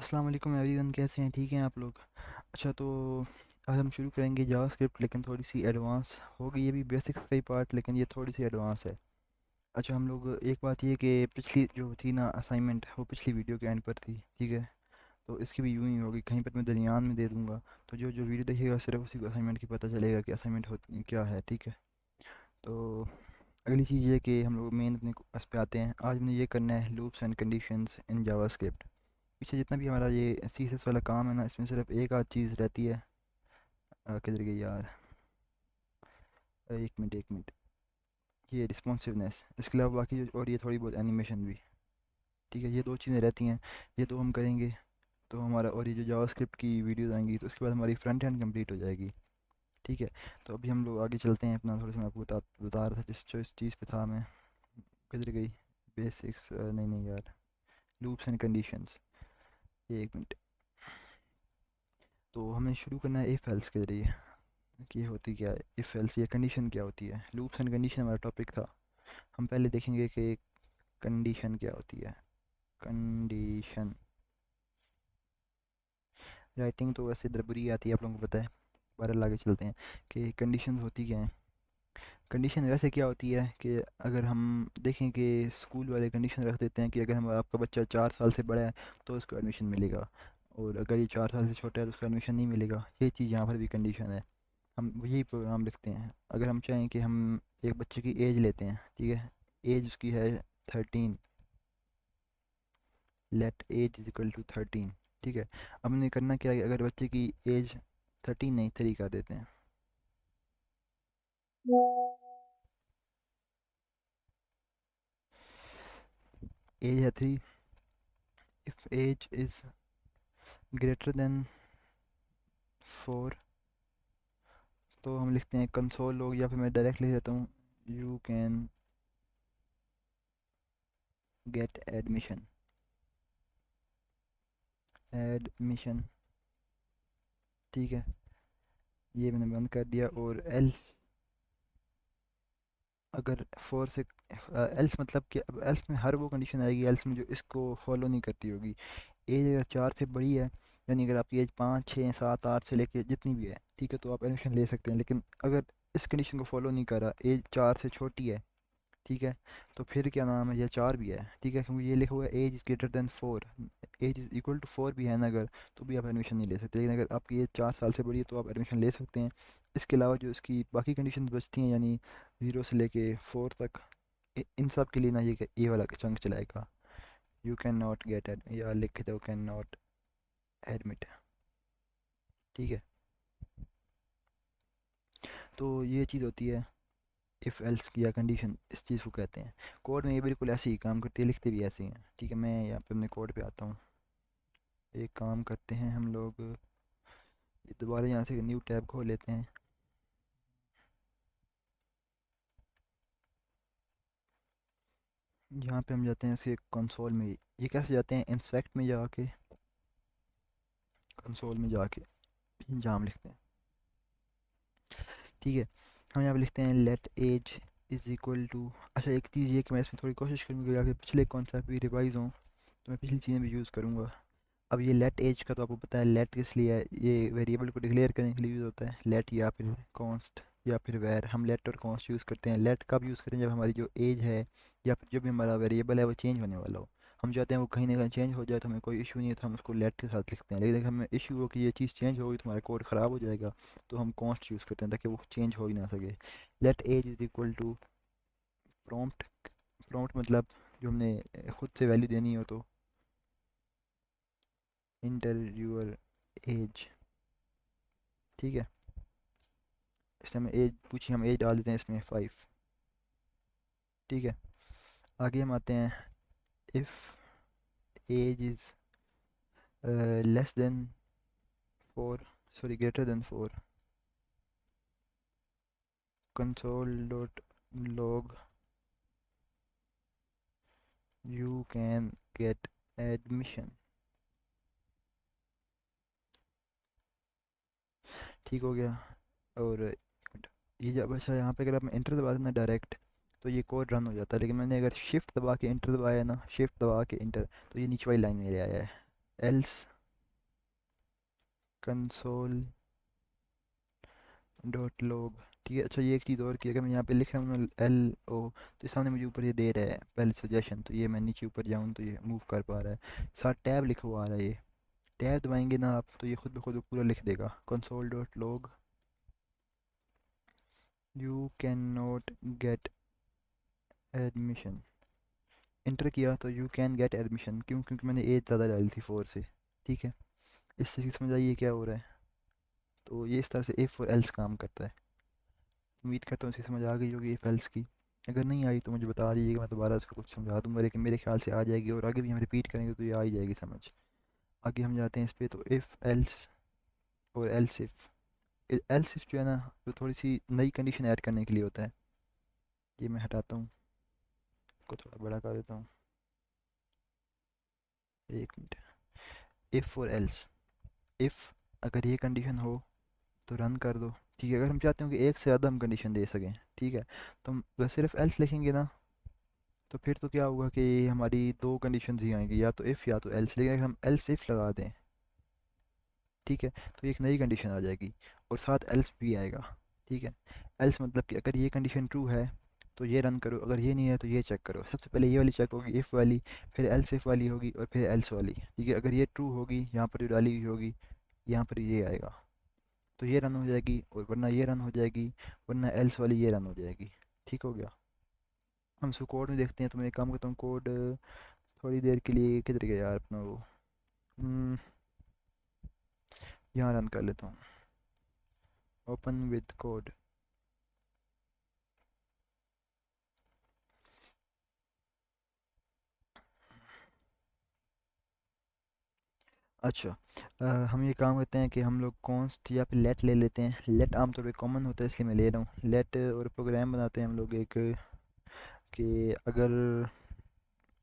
अस्सलाम वालेकुम एवरीवन, कैसे हैं? ठीक हैं आप लोग? अच्छा, तो आज हम शुरू करेंगे जावास्क्रिप्ट, लेकिन थोड़ी सी एडवांस होगी। ये भी बेसिक्स का ही पार्ट, लेकिन ये थोड़ी सी एडवांस है। अच्छा, हम लोग एक बात ये कि पिछली जो थी ना असाइनमेंट, वो पिछली वीडियो के एंड पर थी, ठीक है? तो इसकी भी यूं ही होगी, कहीं पर मैं दरमियान में दे दूंगा। तो जो जो वीडियो देखिएगा सिर्फ उसी को असाइनमेंट की पता चलेगा कि असाइनमेंट होती क्या है, ठीक है? तो अगली चीज़ ये कि हम लोग मेन अपने उस पे आते हैं। आज हमने ये करना है loops and conditions in JavaScript. पीछे जितना भी हमारा ये सीएसएस वाला काम है ना, इसमें सिर्फ एक आध चीज़ रहती है। किधर गई यार? एक मिनट। ये रिस्पॉन्सिवनेस, इसके अलावा बाकी और ये थोड़ी बहुत एनिमेशन भी, ठीक है? ये दो चीज़ें रहती हैं। ये तो हम करेंगे तो हमारा, और ये जो जावास्क्रिप्ट की वीडियोस आएंगी तो उसके बाद हमारी फ्रंट एंड कंप्लीट हो जाएगी, ठीक है? तो अभी हम लोग आगे चलते हैं अपना। थोड़ा सा मैं आपको बता रहा था जिस चीज़ पे था मैं। किधर गई? बेसिक्स, नहीं नहीं यार, लूप्स एंड कंडीशंस। एक मिनट। तो हमें शुरू करना है इफ़ एल्स के ज़रिए कि ये होती क्या है इफ़ एल्स, ये कंडीशन क्या होती है। लूप्स एंड कंडीशन हमारा टॉपिक था। हम पहले देखेंगे कि कंडीशन क्या होती है। कंडीशन राइटिंग तो वैसे दरबरी आती है, आप लोगों को पता है। बहरहाल आगे चलते हैं कि कंडीशन होती क्या है। कंडीशन वैसे क्या होती है कि अगर हम देखें कि स्कूल वाले कंडीशन रख देते हैं कि अगर हम आपका बच्चा 4 साल से बड़ा है तो उसको एडमिशन मिलेगा, और अगर ये 4 साल से छोटा है तो उसको एडमिशन नहीं मिलेगा। ये चीज़ यहाँ पर भी कंडीशन है। हम यही प्रोग्राम लिखते हैं। अगर हम चाहें कि हम एक बच्चे की एज लेते हैं, ठीक है? एज उसकी है 13। Let age is equal to 13, ठीक है? अब हमने करना क्या है, अगर बच्चे की एज 13 नहीं 3 कर देते हैं। एज है 3। If age is greater than 4, तो हम लिखते हैं कंसोल लॉग, या फिर मैं डायरेक्ट लिख देता हूँ you can get admission. Admission, ठीक है? ये मैंने बंद कर दिया। और एल्स, अगर 4 से एल्स मतलब कि अब एल्स में हर वो कंडीशन आएगी एल्स में जो इसको फॉलो नहीं करती होगी। एज अगर 4 से बड़ी है, यानी अगर आपकी एज 5 6 7 8 से लेके जितनी भी है, ठीक है, तो आप एडमिशन ले सकते हैं। लेकिन अगर इस कंडीशन को फॉलो नहीं कर रहा, एज 4 से छोटी है, ठीक है, तो फिर क्या नाम है, ये 4 भी है, ठीक है, क्योंकि ये लिखा हुआ है age is greater than 4। Age is equal to 4 भी है ना अगर, तो भी आप एडमिशन नहीं ले सकते। लेकिन अगर आपकी एज 4 साल से बड़ी है तो आप एडमिशन ले सकते हैं। इसके अलावा जो इसकी बाकी कंडीशन बचती हैं, यानी 0 से लेके 4 तक, इन सब के लिए ना ये वाला चंक चलाएगा। You can not get ad, या लिख दो कैन नॉट एडमिट, ठीक है? तो ये चीज़ होती है इफ़ एल्स की, या कंडीशन इस चीज़ को कहते हैं। कोड में ये बिल्कुल ऐसे ही काम करती है, लिखते भी ऐसे ही हैं, ठीक है? मैं यहाँ पे अपने कोड पे आता हूँ। एक काम करते हैं हम लोग, ये दोबारा यहाँ से न्यू टैब खोल लेते हैं। यहाँ पे हम जाते हैं इसके कंसोल में। ये कैसे जाते हैं? इंस्पेक्ट में जाके, कंसोल में जाके जहाँ हम लिखते हैं, ठीक है? हम यहाँ पे लिखते हैं let age is equal to. अच्छा, एक चीज़ ये कि मैं इसमें थोड़ी कोशिश करूँगा कि पिछले कॉन्सेप्ट भी रिवाइज हों, तो मैं पिछली चीज़ें भी यूज़ करूँगा। अब ये लेट एज का तो आपको पता है, लेट किस लिए है? ये वेरिएबल को डिक्लेयर करने के लिए यूज़ होता है, लेट या फिर कॉन्स्ट या फिर वैर। हम लेट और कॉन्स्ट यूज़ करते हैं। लेट कब यूज़ करते हैं? जब हमारी जो एज है या फिर जो भी हमारा वेरिएबल है वो चेंज होने वाला हो। हम चाहते हैं वो कहीं ना कहीं चेंज हो जाए, तो हमें कोई इशू नहीं है, तो हम उसको लेट के साथ लिखते हैं। लेकिन अगर हमें इशू हो कि ये चीज़ चेंज हो गई तो हमारा कोड ख़राब हो जाएगा, तो हम कॉन्स्ट यूज़ करते हैं ताकि वो चेंज हो ही ना सके। Let age is equal to prompt. Prompt मतलब जो हमने खुद से वैल्यू देनी हो, तो इंटर यूर एज, ठीक है? इससे हमें एज पूछी, हम एज डाल देते हैं इसमें 5, ठीक है? आगे हम आते हैं if age is less than 4, sorry greater than 4, console dot log you can get admission, ठीक हो गया? और एक मिनट, ये जब, अच्छा, यहाँ पे अगर आप इंटर दबा देना डायरेक्ट तो ये कोड रन हो जाता है। लेकिन मैंने अगर शिफ्ट दबा के इंटर दबाया ना, शिफ्ट दबा के इंटर, तो ये नीचे वाली लाइन में ले आया है। Else console dot log. ठीक है, अच्छा ये एक चीज़ और की, अगर मैं यहाँ पे लिख रहा हूँ LO, तो सामने मुझे ऊपर ये दे रहा है पहले सजेशन, तो ये मैं नीचे ऊपर जाऊँ तो ये मूव कर पा रहा है। साथ टैब लिखा हुआ आ रहा है, ये टैब दबाएंगे ना आप तो ये खुद ब खुद पूरा लिख देगा। Console dot log you can not get admission, inter किया तो यू कैन गेट एडमिशन, क्यों? क्योंकि मैंने एज ज़्यादा डाली थी 4 से। ठीक है, इससे समझ आइए क्या हो रहा है। तो ये इस तरह से इफ़ और एल्स काम करता है। उम्मीद करता हूँ इसे समझ आ गई होगी इफ़ एल्स की। अगर नहीं आई तो मुझे बता दीजिएगा, मैं दोबारा इसको कुछ समझा दूंगा, लेकिन मेरे ख्याल से आ जाएगी, और आगे भी हम रिपीट करेंगे तो ये आ ही जाएगी समझ। आगे हम जाते हैं इस पे, तो इफ़ एल्स और एल्स इफ़। एल्स इफ़ जो है ना, वो थोड़ी सी नई कंडीशन ऐड करने के लिए होता है। ये मैं हटाता हूँ, इसको थोड़ा बड़ा कर देता हूँ, एक मिनट। इफ़ और एल्स, इफ़ अगर ये कंडीशन हो तो रन कर दो। ठीक है, अगर हम चाहते हो कि एक से ज़्यादा हम कंडीशन दे सकें, ठीक है, तो हम अगर सिर्फ एल्स लिखेंगे ना, तो फिर तो क्या होगा कि हमारी दो कंडीशन ही आएंगी, या तो इफ़ या तो एल्स। लेकिन अगर हम एल्स इफ़ लगा दें, ठीक है, तो एक नई कंडीशन आ जाएगी और साथ एल्स भी आएगा। ठीक है, एल्स मतलब कि अगर ये कंडीशन ट्रू है तो ये रन करो, अगर ये नहीं है तो ये चेक करो। सबसे पहले ये वाली चेक होगी, इफ़ वाली, फिर एल्स इफ़ वाली होगी, और फिर एल्स वाली। ठीक है, अगर ये ट्रू होगी, यहाँ पर जो डाली हुई होगी, यहाँ पर ये आएगा, तो ये रन हो जाएगी, और वरना ये रन हो जाएगी, वरना एल्स वाली ये रन हो जाएगी। ठीक हो गया। हम इसको कोड में देखते हैं, तो मैं एक काम करता हूँ, कोड थोड़ी देर के लिए किधर गया यार अपना वो, हम्म, यहाँ रन कर लेता हूँ, ओपन विद कोड। अच्छा, हम ये काम करते हैं कि हम लोग कॉन्स्ट या फिर लेट ले लेते हैं। लेट आमतौर पे कॉमन होता है इसलिए मैं ले रहा हूँ लेट, और प्रोग्राम बनाते हैं हम लोग एक, कि अगर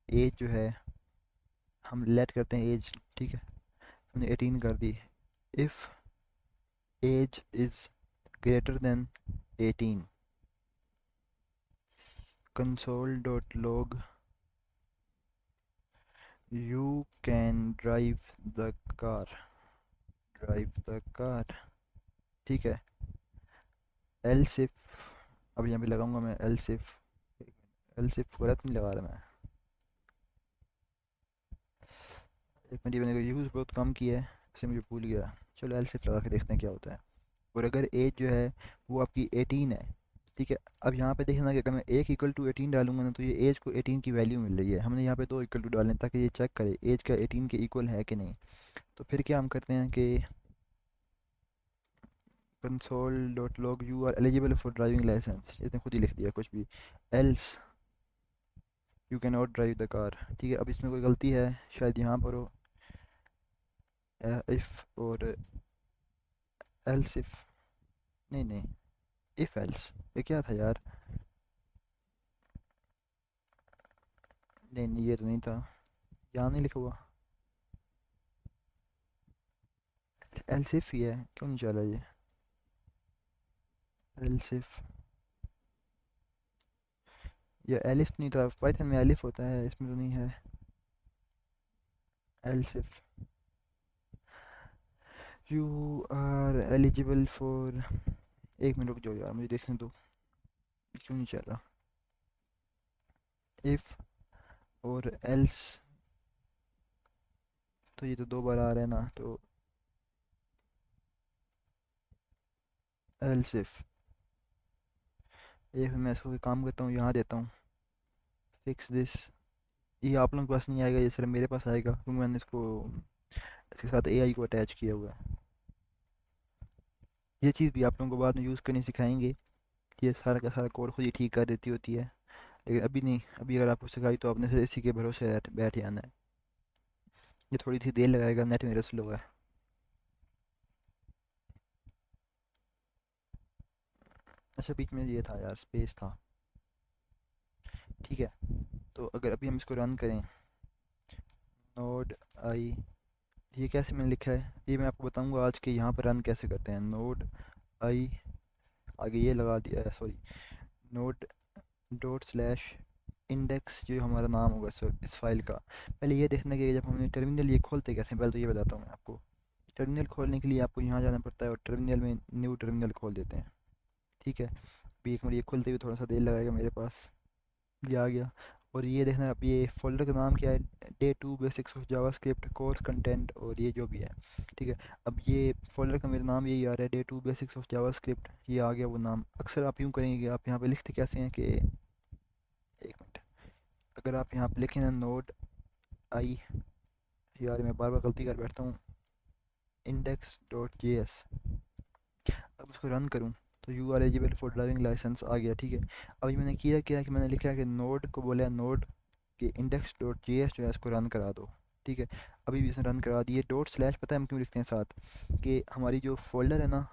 एज जो है, हम लेट करते हैं एज, ठीक है, हमने 18 कर दी। If age is greater than 18, console dot log you can the car drive the car. ठीक है, एल्स इफ, अब यहाँ पे लगाऊंगा मैं एल्स इफ, एल्स इफ गलत नहीं लगा रहा मैं, एक मिनट, मैंने यूज़ बहुत कम किया है इससे मुझे भूल गया। चलो एल्स इफ लगा के देखते हैं क्या होता है। और अगर एज जो है वो आपकी 18 है, ठीक है, अब यहाँ पे देखना कि अगर मैं एक इक्वल टू 18 डालूंगा ना, तो ये एज को 18 की वैल्यू मिल रही है। हमने यहाँ पे दो इक्वल टू डालने ताकि ये चेक करे एज का 18 के इक्वल है कि नहीं। तो फिर क्या हम करते हैं कि console dot log you are eligible for driving licence, इसने खुद ही लिख दिया कुछ भी, else you can not drive the car. ठीक है, अब इसमें कोई गलती है शायद यहाँ पर हो, इफ़ और एल्स इफ़, नहीं नहीं, इफ़ एल्स, ये क्या था यार, नहीं नहीं ये तो नहीं था, यहाँ नहीं लिखा हुआ, एल्स इफ़ ही है, क्यों नहीं चल रहा ये, एल्स इफ़, ये एलिफ नहीं था, पाइथन में एलिफ होता है, इसमें तो नहीं है। Else if you are eligible for, एक मिनट रुक जाओ यार मुझे देखने दो, क्यों नहीं चल रहा। इफ़ और एल्स, तो ये तो दो बार आ रहा है ना, तो एल्स इफ़, एक मैं इसको काम करता हूँ, यहाँ देता हूँ फिक्स दिस। ये आप लोगों के पास नहीं आएगा, ये सिर्फ मेरे पास आएगा क्योंकि मैंने इसको, इसके साथ AI को अटैच किया हुआ है। ये चीज़ भी आप लोगों को बाद में यूज़ करनी सिखाएंगे, कि ये सारा का सारा कोड खुद ही ठीक कर देती होती है, लेकिन अभी नहीं, अभी अगर आपको सिखाई तो आपने सिर्फ इसी के भरोसे बैठ जाना है। ये थोड़ी सी देर लगाएगा, नेट मेरा स्लो है। अच्छा, बीच में ये था यार, स्पेस था। ठीक है, तो अगर अभी हम इसको रन करें, नोड आई, ये कैसे मैंने लिखा है ये मैं आपको बताऊंगा आज के, यहाँ पर रन कैसे करते हैं। नोड आई, आगे ये लगा दिया है, sorry, node dot slash index, जो हमारा नाम होगा इस फाइल का। पहले ये देखना कि जब हमने टर्मिनल ये खोलते कैसे हैं, पहले तो ये बताता हूँ मैं आपको। टर्मिनल खोलने के लिए आपको यहाँ जाना पड़ता है और टर्मिनल में न्यू टर्मिनल खोल देते हैं। ठीक है, अभी एक मिनट, ये खुलते हुए थोड़ा सा देर लगाएगा मेरे पास। ये आ गया। और ये देखना आप, ये फोल्डर का नाम क्या है? Day two basics of JavaScript course content, और ये जो भी है। ठीक है, अब ये फोल्डर का मेरा नाम यही आ रहा है, day two basics of JavaScript, ये आ गया वो नाम। अक्सर आप यूँ करेंगे कि आप यहाँ पे लिखते कैसे हैं कि, एक मिनट, अगर आप यहाँ पे लिखें ना नोड आई, यार मैं बार बार गलती कर बैठता हूँ, इंडेक्स डॉट जे एस, अब उसको रन करूँ तो you are eligible for driving licence आ गया। ठीक है, अभी मैंने किया क्या कि मैंने लिखा है कि नोड को बोला है नोड कि इंडेक्स डॉट जे एस जो है इसको रन करा दो। ठीक है, अभी भी इसने रन करा दिए। डॉट स्लैश पता है हम क्यों लिखते हैं साथ? कि हमारी जो फोल्डर है ना,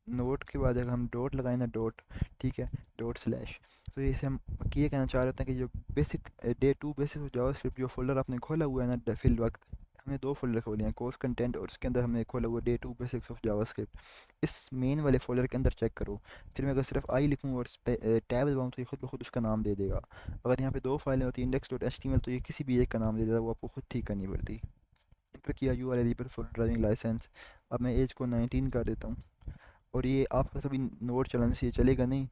नोट के बाद अगर हम डॉट लगाए ना, डॉट, ठीक है, डॉट स्लैश, तो ये इसे हम ये कहना चाह रहे हैं कि जो basic day two basic JavaScript जो फोल्डर आपने खोला हुआ है ना फिल वक्त, हमने दो फोल्डर खोले हैं, कोर्स कंटेंट और उसके अंदर हमने खोला हुआ day two basics of JavaScript. इस मेन वाले फोल्डर के अंदर चेक करो। फिर मैं अगर सिर्फ आई लिखूँ और टैब दबाऊँ तो ये खुद ब खुद उसका नाम दे देगा। अगर यहाँ पे दो फाइलें होती हैं index dot H T M L, तो ये किसी भी एक का नाम दे देगा, वो आपको खुद ठीक करनी पड़ती। फिर किया you are eligible for driving licence, अब मैं एज को 19 कर देता हूँ। और ये आपका सभी नोट चलाने से ये चलेगा नहीं,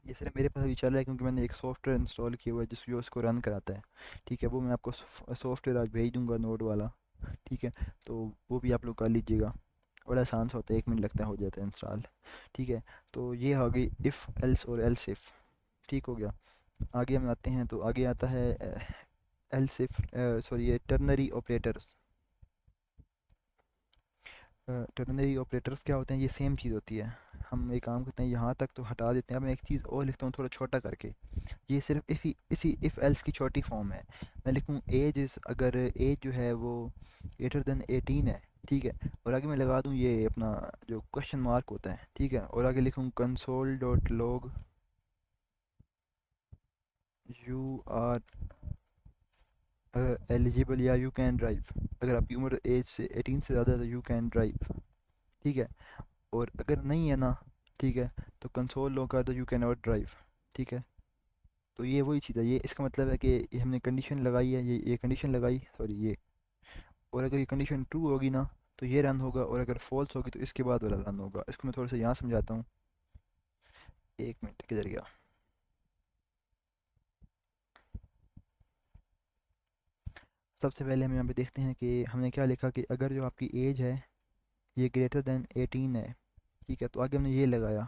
ये सिर्फ मेरे पास अभी चल रहा है क्योंकि मैंने एक सॉफ्टवेयर इंस्टॉल किया हुआ है जिस जो उसको रन कराता है। ठीक है, वो मैं आपको सॉफ्टवेयर आज भेज दूंगा नोट वाला। ठीक है, तो वो भी आप लोग कर लीजिएगा, बड़ा आसान सा होता है, 1 मिनट लगता है, हो जाता है इंस्टॉल। ठीक है, तो ये हो गई इफ़ एल्स और एल्स इफ़। ठीक हो गया। आगे हम आते हैं, तो आगे आता है एल्स इफ़, सॉरी, ये टर्नरी ऑपरेटर्स। टर्नरी ऑपरेटर्स क्या होते हैं? ये सेम चीज़ होती है। हम एक काम करते हैं, यहाँ तक तो हटा देते हैं, अब मैं एक चीज़ और लिखता हूँ थोड़ा छोटा करके। ये सिर्फ इफ़ ही इसी इफ़ एल्स की छोटी फॉर्म है। मैं लिखूँ एज इज़, अगर एज जो है वो ग्रेटर देन 18 है, ठीक है, और आगे मैं लगा दूँ ये अपना जो क्वेश्चन मार्क होता है, ठीक है, और आगे लिखूँ console dot log you are eligible या यू कैन ड्राइव। अगर आपकी उम्र एज से 18 से ज़्यादा है तो यू कैन ड्राइव। ठीक है, और अगर नहीं है ना, ठीक है, तो कंसोल लॉग का तो यू कैन नॉट ड्राइव। ठीक है, तो ये वही चीज़ है, ये इसका मतलब है कि ये हमने कंडीशन लगाई है, ये कंडीशन लगाई, सॉरी ये, और अगर ये कंडीशन ट्रू होगी ना तो ये रन होगा, और अगर फॉल्स होगी तो इसके बाद वाला रन होगा। इसको मैं थोड़ा सा यहाँ समझाता हूँ। 1 मिनट, किधर गया? सबसे पहले हम यहाँ पे देखते हैं कि हमने क्या लिखा कि अगर जो आपकी एज है ये ग्रेटर देन 18 है, ठीक है, तो आगे हमने ये लगाया।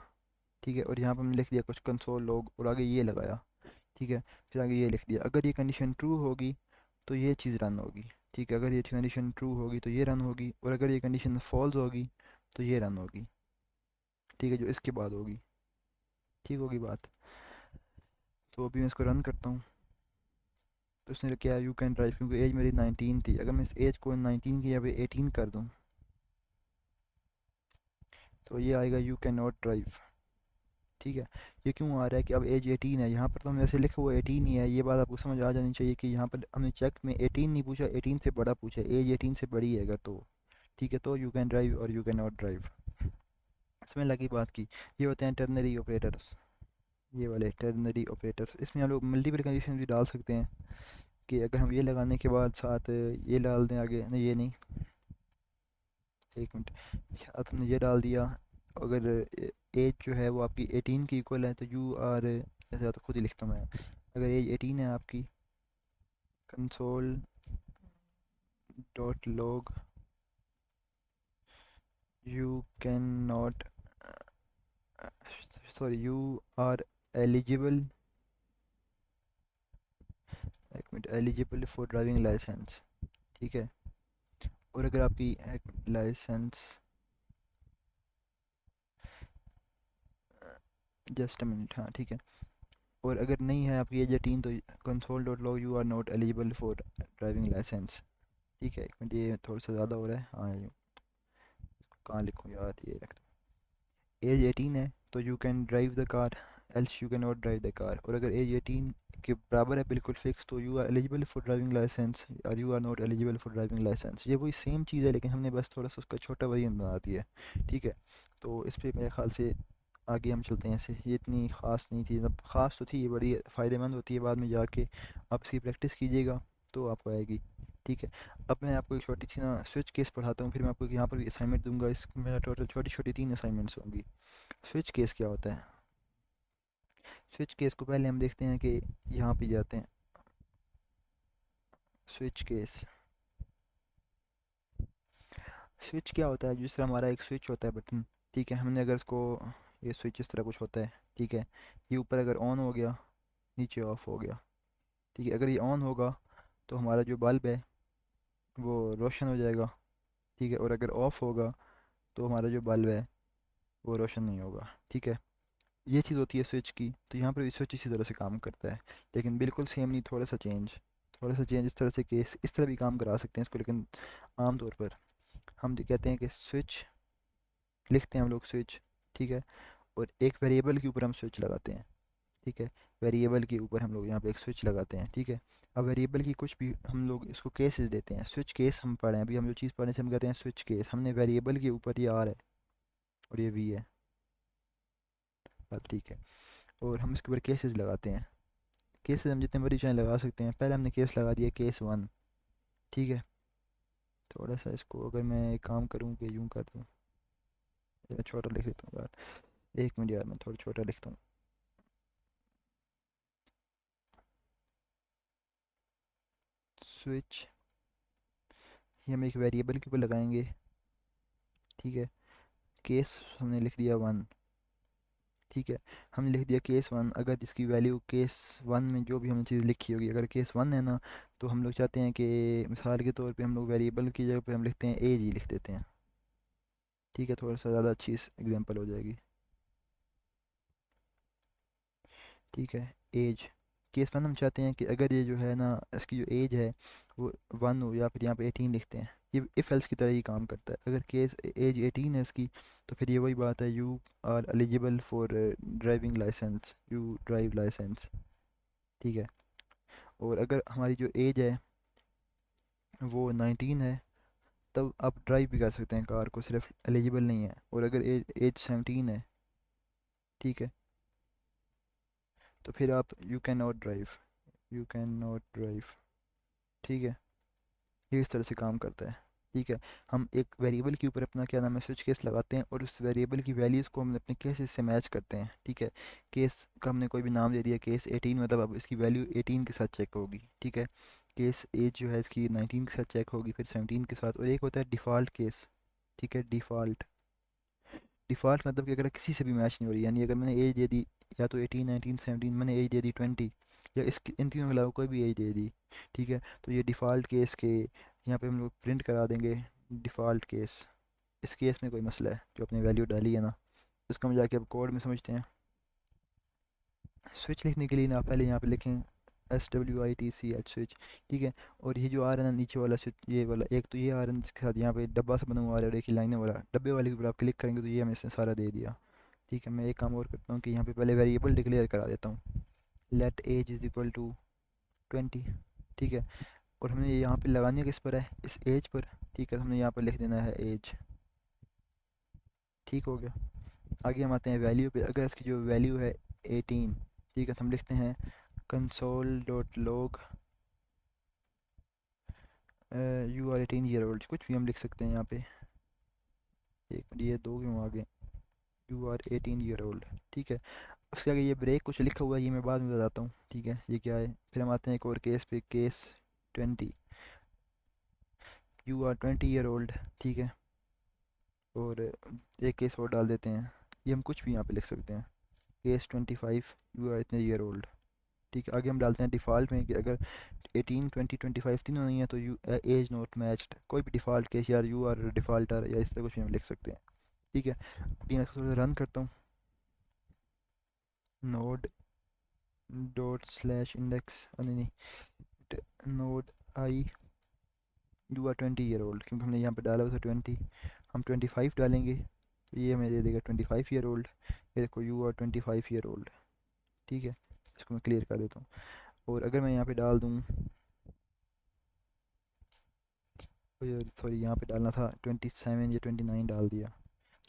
ठीक है, और यहाँ पर हमने लिख दिया कुछ कंसोल लॉग और आगे ये लगाया। ठीक है, फिर आगे ये लिख दिया, अगर ये कंडीशन ट्रू होगी तो ये चीज़ रन होगी। ठीक है, अगर ये कंडीशन ट्रू होगी तो ये रन होगी, और अगर ये कंडीशन फॉल्स होगी तो ये रन होगी। ठीक है, जो इसके बाद होगी। ठीक होगी बात? तो अभी मैं इसको रन करता हूँ, तो उसने क्या, यू कैन ड्राइव, क्योंकि एज मेरी 19 थी। अगर मैं इस एज को 19 की जगह 18 कर दूँ तो ये आएगा यू कैन नॉट ड्राइव। ठीक है, ये क्यों आ रहा है कि अब एज 18 है? यहाँ पर तो हमने वैसे लिखा हुआ 18 ही है, ये बात आपको समझ आ जानी चाहिए कि यहाँ पर हमने चेक में 18 नहीं पूछा, 18 से बड़ा पूछा, एज 18 से बड़ी है अगर तो। ठीक है, तो यू कैन ड्राइव और यू कैन नॉट ड्राइव, इसमें लगी बात की। ये होते हैं टर्नरी ऑपरेटर्स, ये वाले टर्नरी ऑपरेटर्स। इसमें हम लोग मल्टीपल कंडीशन भी डाल सकते हैं कि अगर हम ये लगाने के बाद साथ ये डाल दें आगे, नहीं ये नहीं, 1 मिनट, साथ हमने ये डाल दिया, अगर एज जो है वो आपकी 18 की इक्वल है तो यू आर, ऐसा तो खुद ही लिखता हूँ मैं, अगर एज 18 है आपकी, console dot log you can not, sorry, you are eligible, 1 minute, eligible for driving licence. ठीक है, और अगर आपकी लाइसेंस, जस्ट अ मिनट, हाँ ठीक है, और अगर नहीं है आपकी एज 18 तो console dot log you are not eligible for driving licence. ठीक है, 1 मिनट, ये थोड़ा सा ज़्यादा हो रहा है, हाँ ये कहाँ लिखूँ यार, ये रख दो, एज 18 है तो you can drive the car, else you can not drive the car, और अगर एज 18 के बराबर है बिल्कुल फिक्स तो you are eligible for driving licence और you are not eligible for driving licence. ये वही सेम चीज़ है लेकिन हमने बस थोड़ा सा उसका छोटा वेरिएंट बना दिया है। ठीक है, तो इस पर मेरे ख्याल से आगे हम चलते हैं। ऐसे ये इतनी ख़ास नहीं थी, मतलब ख़ास तो थी, ये बड़ी फ़ायदेमंद होती है बाद में जाके, आप इसकी प्रैक्टिस कीजिएगा तो आपको आएगी। ठीक है। अब मैं आपको एक छोटी सी ना स्विच केस पढ़ाता हूँ, फिर मैं आपको यहाँ पर भी असाइनमेंट दूंगा। इस मेरा टोटल छोटी छोटी 3 असाइनमेंट्स होंगी। स्विच केस क्या होता है? स्विच केस को पहले हम देखते हैं कि यहाँ पे जाते हैं। स्विच केस, स्विच क्या होता है? जिस तरह हमारा एक स्विच होता है बटन, ठीक है, हमने अगर इसको, ये स्विच इस तरह कुछ होता है, ठीक है, ये ऊपर अगर ऑन हो गया, नीचे ऑफ हो गया, ठीक है। अगर ये ऑन होगा तो हमारा जो बल्ब है वो रोशन हो जाएगा, ठीक है, और अगर ऑफ होगा तो हमारा जो बल्ब है वो रोशन नहीं होगा, ठीक है। ये चीज़ होती है स्विच की। तो यहाँ पर भी स्विच इसी तरह से काम करता है, लेकिन बिल्कुल सेम नहीं, थोड़ा सा चेंज, थोड़ा सा चेंज इस तरह से कि इस तरह भी काम करा सकते हैं इसको, लेकिन आम तौर पर हम जो कहते हैं कि स्विच, लिखते हैं हम लोग स्विच, ठीक है, और एक वेरिएबल के ऊपर हम स्विच लगाते हैं, ठीक है। वेरिएबल के ऊपर हम लोग यहाँ पे एक स्विच लगाते हैं, ठीक है। अब वेरिएबल की कुछ भी हम लोग इसको केसेस देते हैं। स्विच केस हम पढ़े हैं अभी, हम जो चीज़ पढ़ने से हम कहते हैं स्विच केस। हमने वेरिएबल के ऊपर ये आर है और ये वी है, अब ठीक है, और हम इसके ऊपर केसेस लगाते हैं। केसेस हम जितने मर्जी चाहें लगा सकते हैं। पहले हमने केस लगा दिया केस वन, ठीक है। थोड़ा सा इसको अगर मैं एक काम करूँ कि यूँ कर दूँ, मैं छोटा लिख देता हूँ यार, 1 मिनट यार, मैं थोड़ा छोटा लिखता हूँ। स्विच, ये हम एक वेरिएबल के ऊपर लगाएंगे, ठीक है। केस हमने लिख दिया वन, ठीक है। हमने लिख दिया केस वन। अगर इसकी वैल्यू केस वन में जो भी हमने चीज़ लिखी होगी, अगर केस वन है ना, तो हम लोग चाहते हैं कि मिसाल के तौर पे हम लोग वेरिएबल की जगह पे हम लिखते हैं एज ही लिख देते हैं, ठीक है, थोड़ा सा ज़्यादा अच्छी एग्जांपल हो जाएगी, ठीक है। एज, केस वन हम चाहते हैं कि अगर ये जो है ना, इसकी जो एज है वो वन हो, या फिर यहाँ पे 18 लिखते हैं। ये इफ़ एल्स की तरह ही काम करता है। अगर केस एज 18 है इसकी, तो फिर ये वही बात है, you are eligible for driving licence, you drive licence, ठीक है। और अगर हमारी जो एज है वो 19 है, तब आप ड्राइव भी कर सकते हैं कार को, सिर्फ एलिजिबल नहीं है। और अगर एज एज 17 है, ठीक है, तो फिर आप you can not drive, you can not drive, ठीक है। ये इस तरह से काम करता है, ठीक है। हम एक वेरिएबल के ऊपर अपना क्या नाम है स्विच केस लगाते हैं, और उस वेरिएबल की वैल्यूज़ को हम अपने केसेस से मैच करते हैं, ठीक है। केस का हमने कोई भी नाम दे दिया, केस 18, मतलब अब इसकी वैल्यू 18 के साथ चेक होगी, ठीक है। केस एज जो है इसकी 19 के साथ चेक होगी, फिर 17 के साथ। और एक होता है डिफ़ॉल्ट केस, ठीक है, डिफ़ॉल्ट। डिफ़ॉल्ट मतलब कि अगर किसी से भी मैच नहीं हो रही, यानी अगर मैंने एज दे दी या तो 18, 19, 17, मैंने एज दे दी 20, या इस इन तीनों के अलावा कोई भी एज दे दी, ठीक है, तो ये डिफ़ॉल्ट केस के यहाँ पे हम लोग प्रिंट करा देंगे, डिफ़ॉल्ट केस। इस केस में कोई मसला है जो अपनी वैल्यू डाली है ना, उसको हम जाके अब कोड में समझते हैं। स्विच लिखने के लिए ना पहले यहाँ पे लिखें SWITCH स्विच, ठीक है। और ये जो आ रहा है ना नीचे वाला स्विच, ये वाला एक तो ये आ रहा है जिसके साथ यहाँ पे डब्बा सा बना हुआ आ रहा है, और एक ही लाइनें वाला डब्बे वाले के ऊपर आप क्लिक करेंगे तो ये हमें इसने सारा दे दिया, ठीक है। मैं एक काम और करता हूँ कि यहाँ पे पहले वेरिएबल डिक्लेयर करा देता हूँ, let age is equal to 20, ठीक है। और हमने ये यहाँ पे लगानी है किस पर है, इस एज पर, ठीक है। तो हमने यहाँ पर लिख देना है एज, ठीक हो गया। आगे हम आते हैं वैल्यू पे। अगर इसकी जो वैल्यू है 18, ठीक है, तो हम लिखते हैं console dot log you are 18 year old, कुछ भी हम लिख सकते हैं यहाँ पे। एक मिनट, ये दो क्यों आ गए, यू आर 18 ईयर ओल्ड, ठीक है। उसके आगे ये ब्रेक कुछ लिखा हुआ है, ये मैं बाद में बताता हूँ, ठीक है, ये क्या है। फिर हम आते हैं एक और केस पे, case 20, you are 20 year old, ठीक है। और एक केस और डाल देते हैं, ये हम कुछ भी यहाँ पे लिख सकते हैं, केस 25, यू आर इतने ईयर ओल्ड, ठीक है। आगे हम डालते हैं डिफ़ॉल्ट में कि अगर 18, 20, 25 तीनों नहीं है तो यू एज नॉट मैच्ड, कोई भी डिफ़ॉल्ट केस, यार यू आर डिफ़ॉल्टर या इस तरह कुछ भी हम लिख सकते हैं, ठीक है। अभी मैं इसको थोड़ा रन करता हूँ, नोड डॉट स्लैश इंडेक्स, नहीं नहीं, node I you are 20 year old, क्योंकि हमने यहाँ पे डाला हुआ था 20, हम 25 डालेंगे तो ये हमें दे देगा 25 ईयर ओल्ड। ये देखो यू आर 25 ईयर ओल्ड, ठीक है। इसको मैं क्लियर कर देता हूँ। और अगर मैं यहाँ पे डाल दूँ, सॉरी यहाँ पे डालना था 27 या 29 डाल दिया,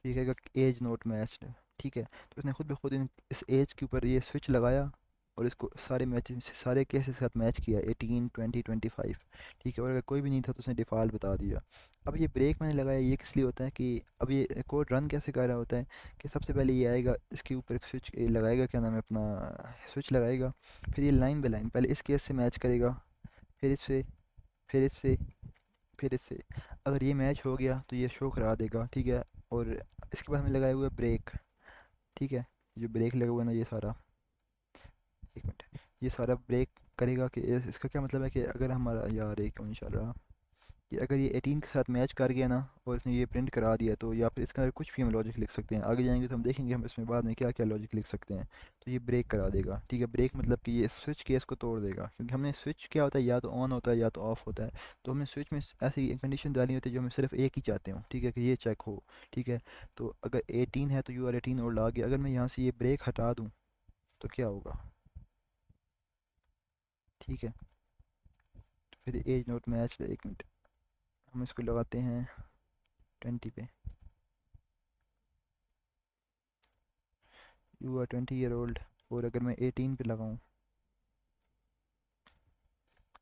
ठीक है, एज नॉट मैच्ड, ठीक है। तो उसने खुद ब खुद इस एज के ऊपर ये स्विच लगाया, और इसको सारे मैच से सारे केस के साथ मैच किया 18 20 25, ठीक है, और अगर कोई भी नहीं था तो उसने डिफ़ॉल्ट बता दिया। अब ये ब्रेक मैंने लगाया ये किस लिए होता है कि अब ये कोड रन कैसे कर रहा होता है कि सबसे पहले ये आएगा इसके ऊपर एक स्विच लगाएगा, क्या नाम है अपना, स्विच लगाएगा, फिर ये लाइन बाय लाइन पहले इस केस से मैच करेगा, फिर इससे, फिर इससे, फिर इससे। अगर ये मैच हो गया तो ये शो करा देगा, ठीक है। और इसके बाद हमें लगाया हुआ है ब्रेक, ठीक है, जो ब्रेक लगा हुआ है ना ये सारा, एक मिनट, ये सारा ब्रेक करेगा कि इसका क्या मतलब है कि अगर हमारा यार एक क्यों नहीं चल रहा, कि अगर ये 18 के साथ मैच कर गया ना और इसने ये प्रिंट करा दिया तो, या फिर इसका अंदर कुछ भी हम लॉजिक लिख सकते हैं, आगे जाएंगे तो हम देखेंगे हम इसमें बाद में क्या क्या लॉजिक लिख सकते हैं। तो ये ब्रेक करा देगा, ठीक है, ब्रेक मतलब कि ये स्विच केस को तोड़ देगा, क्योंकि हमने स्विच क्या होता है या तो ऑन होता है या तो ऑफ होता है। तो हमने स्विच में ऐसी कंडीशन डाली होती है जो हमें सिर्फ एक ही चाहते हो, ठीक है, कि ये चेक हो, ठीक है। तो अगर 18 है तो यू आर 18 और ला गया, अगर मैं यहाँ से ये ब्रेक हटा दूँ तो क्या होगा, ठीक है। तो फिर एज नोट मैच, एक मिनट, हम इसको लगाते हैं 20 पे, यू आर 20 ईयर ओल्ड, और अगर मैं 18 पे लगाऊं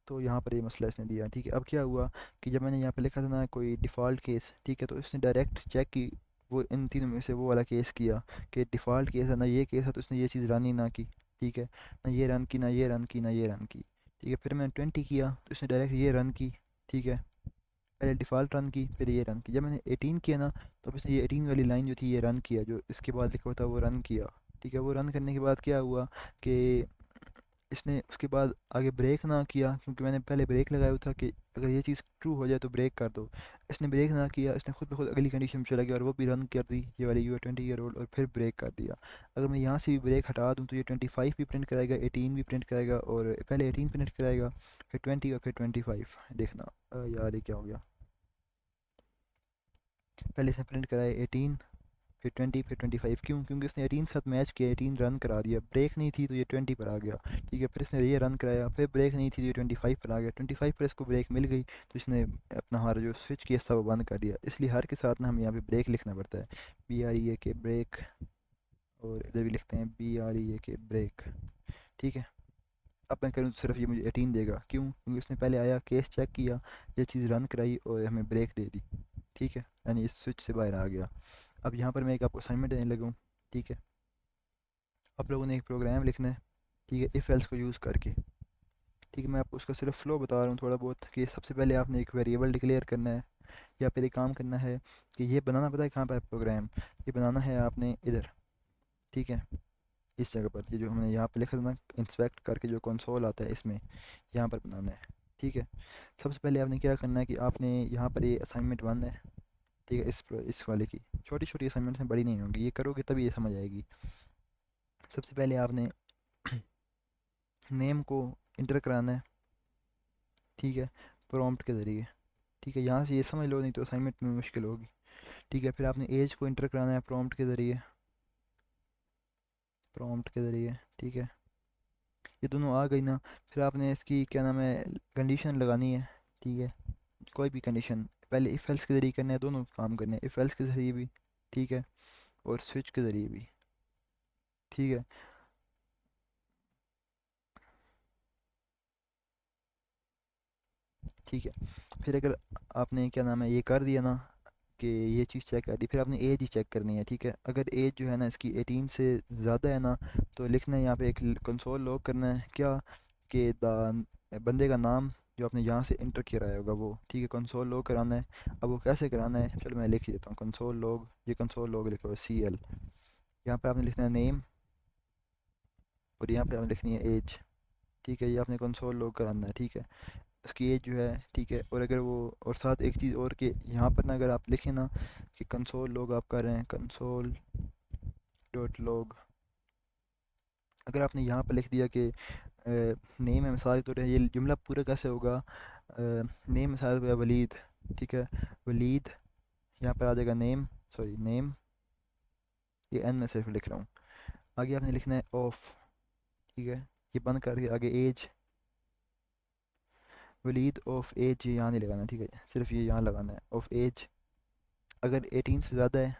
तो यहाँ पर ये मसला इसने दिया, ठीक है। अब क्या हुआ कि जब मैंने यहाँ पे लिखा था ना कोई डिफ़ॉल्ट केस, ठीक है, तो इसने डायरेक्ट चेक की, वो इन तीनों में से वो वाला केस किया कि डिफ़ॉल्ट केस है ना, ये केस है, तो उसने ये चीज़ रन ही ना की, ठीक है, ना ये रन की, ना ये रन की, ना ये रन की, ठीक है। फिर मैंने 20 किया तो इसने डायरेक्ट ये रन की, ठीक है, पहले डिफ़ॉल्ट रन की फिर ये रन की। जब मैंने 18 किया ना तो अब इसने ये 18 वाली लाइन जो थी ये रन किया, जो इसके बाद लिखा हुआ था वो रन किया, ठीक है। वो रन करने के बाद क्या हुआ कि इसने उसके बाद आगे ब्रेक ना किया, क्योंकि मैंने पहले ब्रेक लगाया हुआ था कि अगर ये चीज़ ट्रू हो जाए तो ब्रेक कर दो। इसने ब्रेक ना किया, इसने खुद ब खुद अगली कंडीशन में चला गया और वो भी रन कर दी, ये वाली यू आर 20 ईयर ओल्ड, और फिर ब्रेक कर दिया। अगर मैं यहाँ से भी ब्रेक हटा दूँ तो ये 25 भी प्रिंट कराएगा, 18 भी प्रिंट कराएगा, और पहले 18 प्रिंट कराएगा, फिर 20 और फिर 25। देखना यार ये क्या हो गया, पहले इसने प्रिंट कराया 18, फिर 20, फिर 25, क्यों, क्योंकि उसने 18 के साथ मैच किया, 18 रन करा दिया, ब्रेक नहीं थी तो ये 20 पर आ गया, ठीक है। फिर इसने ये रन कराया, फिर ब्रेक नहीं थी तो ये 25 पर आ गया, 25 पर इसको ब्रेक मिल गई तो इसने अपना हमारा जो स्विच केस था वो बंद कर दिया। इसलिए हर के साथ ना हमें यहाँ पे ब्रेक लिखना पड़ता है, BREAK ब्रेक, और इधर भी लिखते हैं BREAK ब्रेक, ठीक है। अब मैं करूँ तो सिर्फ ये मुझे 18 देगा, क्यों, क्योंकि उसने पहले आया केस चेक किया, ये चीज़ रन कराई और हमें ब्रेक दे दी, ठीक है, यानी इस स्विच से बाहर आ गया। अब यहाँ पर मैं एक आपको असाइनमेंट देने लगा हूँ, ठीक है। आप लोगों ने एक प्रोग्राम लिखना है, ठीक है, इफ़ एल्स को यूज़ करके, ठीक है। मैं आपको उसका सिर्फ फ्लो बता रहा हूँ थोड़ा बहुत, कि सबसे पहले आपने एक वेरिएबल डिक्लेयर करना है, या फिर एक काम करना है कि ये बनाना पता है कहाँ पर है प्रोग्राम, ये बनाना है आपने इधर, ठीक है, इस जगह पर, ये जो हमने यहाँ पे लिखा था ना इंस्पेक्ट करके जो कंसोल आता है इसमें, यहाँ पर बनाना है, ठीक है। सबसे पहले आपने क्या करना है कि आपने यहाँ पर ये असाइनमेंट 1 है, ठीक है, इस वाले की छोटी छोटी असाइनमेंट्स में बड़ी नहीं होंगी, ये करोगे तभी ये समझ आएगी। सबसे पहले आपने नेम को इंटर कराना है, ठीक है, प्रॉम्प्ट के ज़रिए, ठीक है, यहाँ से ये समझ लो नहीं तो असाइनमेंट में मुश्किल होगी, ठीक है। फिर आपने एज को इंटर कराना है प्रॉम्प्ट के ज़रिए, प्रॉम्प्ट के ज़रिए, ठीक है, ये दोनों आ गई ना। फिर आपने इसकी क्या नाम है कंडीशन लगानी है, ठीक है, कोई भी कंडीशन, पहले इफ़ एल्स के ज़रिए करना है, दोनों काम करने हैं, इफ़ एल्स के ज़रिए भी, ठीक है, और स्विच के ज़रिए भी, ठीक है, ठीक है। फिर अगर आपने क्या नाम है ये कर दिया ना कि ये चीज़ चेक कर दी, फिर आपने एज ही चेक करनी है, ठीक है। अगर एज जो है ना इसकी 18 से ज़्यादा है ना तो लिखना है यहाँ पे एक कंसोल लॉग करना है, क्या, कि द बंदे का नाम जो आपने यहाँ से इंटर किया होगा वो, ठीक है, कंसोल लॉग कराना है। अब वो कैसे कराना है, चलो मैं लिख ही देता हूँ, कंसोल लॉग, ये कंसोल लॉग लिखा हुआ है CL, यहाँ पे आपने लिखना है नेम, और यहाँ पे आपने लिखनी है एज, ठीक है, ये आपने कंसोल लॉग कराना है, ठीक है, उसकी एज जो है, ठीक है। और अगर वो, और साथ एक चीज़ और कि यहाँ पर ना अगर आप लिखें ना कि कंसोल लॉग आप कर रहे हैं, कंसोल डॉट लॉग, अगर आपने यहाँ पर लिख दिया कि नेम है मिसाल के तौर पे, ये जुमला पूरा कैसे होगा, नेम मिसाल पे वलीद, ठीक है, वलीद, यहाँ पर आ जाएगा नेम, सॉरी नेम, ये एन में सिर्फ लिख रहा हूँ, आगे आपने लिखना है ऑफ, ठीक है, ये बंद करके आगे एज, वलीद ऑफ एज, ये यहाँ नहीं लगाना, ठीक है, सिर्फ ये यहाँ लगाना है ऑफ एज, अगर 18 से ज़्यादा है,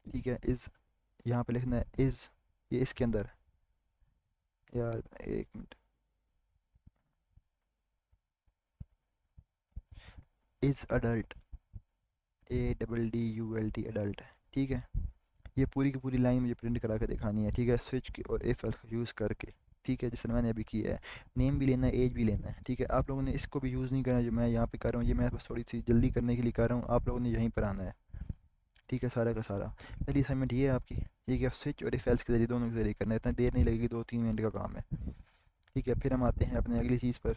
ठीक है, इज़, यहाँ पे लिखना है इज़, ये इसके अंदर, यार एक minute. Is adult, ADDULT adult. ठीक है, ये पूरी की पूरी लाइन मुझे प्रिंट करा के दिखानी है, ठीक है, स्विच की और इफ एल्स का यूज़ करके। ठीक है, जैसे मैंने अभी किया है। नेम भी लेना है, एज भी लेना है, ठीक है। आप लोगों ने इसको भी यूज़ नहीं करना जो मैं यहाँ पे कर रहा हूँ, ये मैं बस थोड़ी सी जल्दी करने के लिए कर रहा हूँ, आप लोगों ने यहीं पर आना है। ठीक है, सारा का सारा। पहली असाइनमेंट ये है आपकी, ये कि आप स्विच और इफ एल्स के जरिए, दोनों के जरिए करना है, इतना देर नहीं लगेगी, 2-3 मिनट का काम है। ठीक है, फिर हम आते हैं अपने अगली चीज़ पर।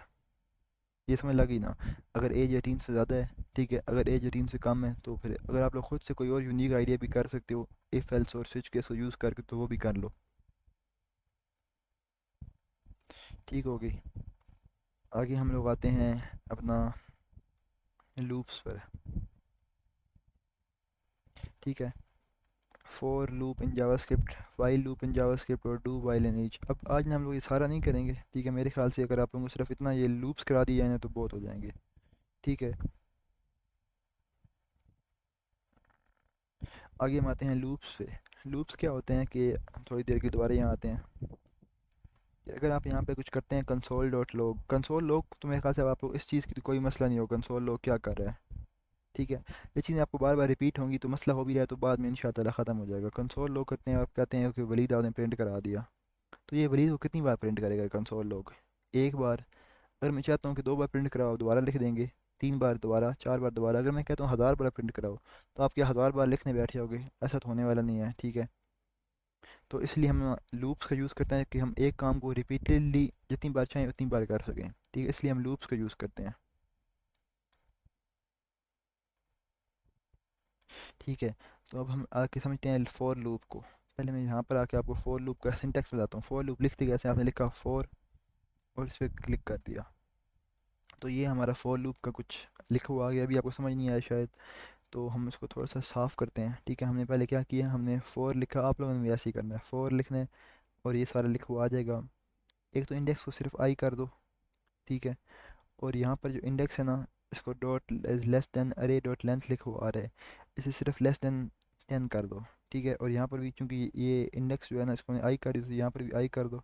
ये समझ लगी ना? अगर एज 18 से ज़्यादा है, ठीक है, अगर एज 18 से कम है तो फिर अगर आप लोग खुद से कोई और यूनिक आइडिया भी कर सकते हो इफ एल्स और स्विच केस को यूज़ करके, तो वो भी कर लो। ठीक होगी। आगे हम लोग आते हैं अपना लूप्स पर। ठीक है, for loop in JavaScript, while loop in JavaScript और डू वाइल इन ईच। अब आज ना हम लोग ये सारा नहीं करेंगे, ठीक है, मेरे ख्याल से अगर आप लोगों को सिर्फ इतना ये लूप्स करा दिया जाए ना तो बहुत हो जाएंगे। ठीक है, आगे हम आते हैं लूप्स पे। लूप्स क्या होते हैं कि हम थोड़ी देर के दोबारा यहाँ आते हैं कि अगर आप यहाँ पे कुछ करते हैं console dot log, console log तो मेरे ख्याल से अब आपको इस चीज़ की तो कोई मसला नहीं होगा, कंसोल लॉग क्या कर रहा है। ठीक है, ये चीज़ें आपको बार बार रिपीट होंगी तो मसला हो भी रहा है तो बाद में इंशाल्लाह ख़त्म हो जाएगा। कंसोल लॉग करते हैं, आप कहते हैं कि वलीद आपने प्रिंट करा दिया, तो ये वलीद को कितनी बार प्रिंट करेगा कंसोल लॉग? एक बार। अगर मैं चाहता हूँ कि 2 बार प्रिंट कराओ, दोबारा लिख देंगे, 3 बार दोबारा, 4 बार दोबारा। अगर मैं कहता हूँ 1000 बार प्रिंट कराओ, तो आप क्या 1000 बार लिखने बैठ जाओगे? ऐसा तो होने वाला नहीं है। ठीक है, तो इसलिए हम लूप्स का यूज़ करते हैं कि हम एक काम को रिपीटेडली जितनी बार चाहें उतनी बार कर सकें। ठीक है, इसलिए हम लूप्स का यूज़ करते हैं। ठीक है, तो अब हम आके समझते हैं फॉर लूप को। पहले मैं यहाँ पर आके आपको फॉर लूप का सिंटेक्स बताता हूँ। फॉर लूप लिखते कैसे, आपने लिखा फॉर और इस पर क्लिक कर दिया, तो ये हमारा फॉर लूप का कुछ लिखा हुआ आ गया। अभी आपको समझ नहीं आया शायद, तो हम इसको थोड़ा सा साफ़ करते हैं। ठीक है, हमने पहले क्या किया, हमने फॉर लिखा, आप लोगों ने भी ऐसे ही करना है, फॉर लिखना है और ये सारा लिखा हुआ आ जाएगा। एक तो इंडेक्स को सिर्फ आई कर दो। ठीक है, और यहाँ पर जो इंडेक्स है ना, इसको डॉट लेस देन अरे डॉट लेंथ लिखा हुआ आ रहा है, इसे सिर्फ लेस देन 10 कर दो। ठीक है, और यहाँ पर भी चूंकि ये इंडेक्स जो है ना, इसको आई कर दी, तो यहाँ पर भी आई कर दो।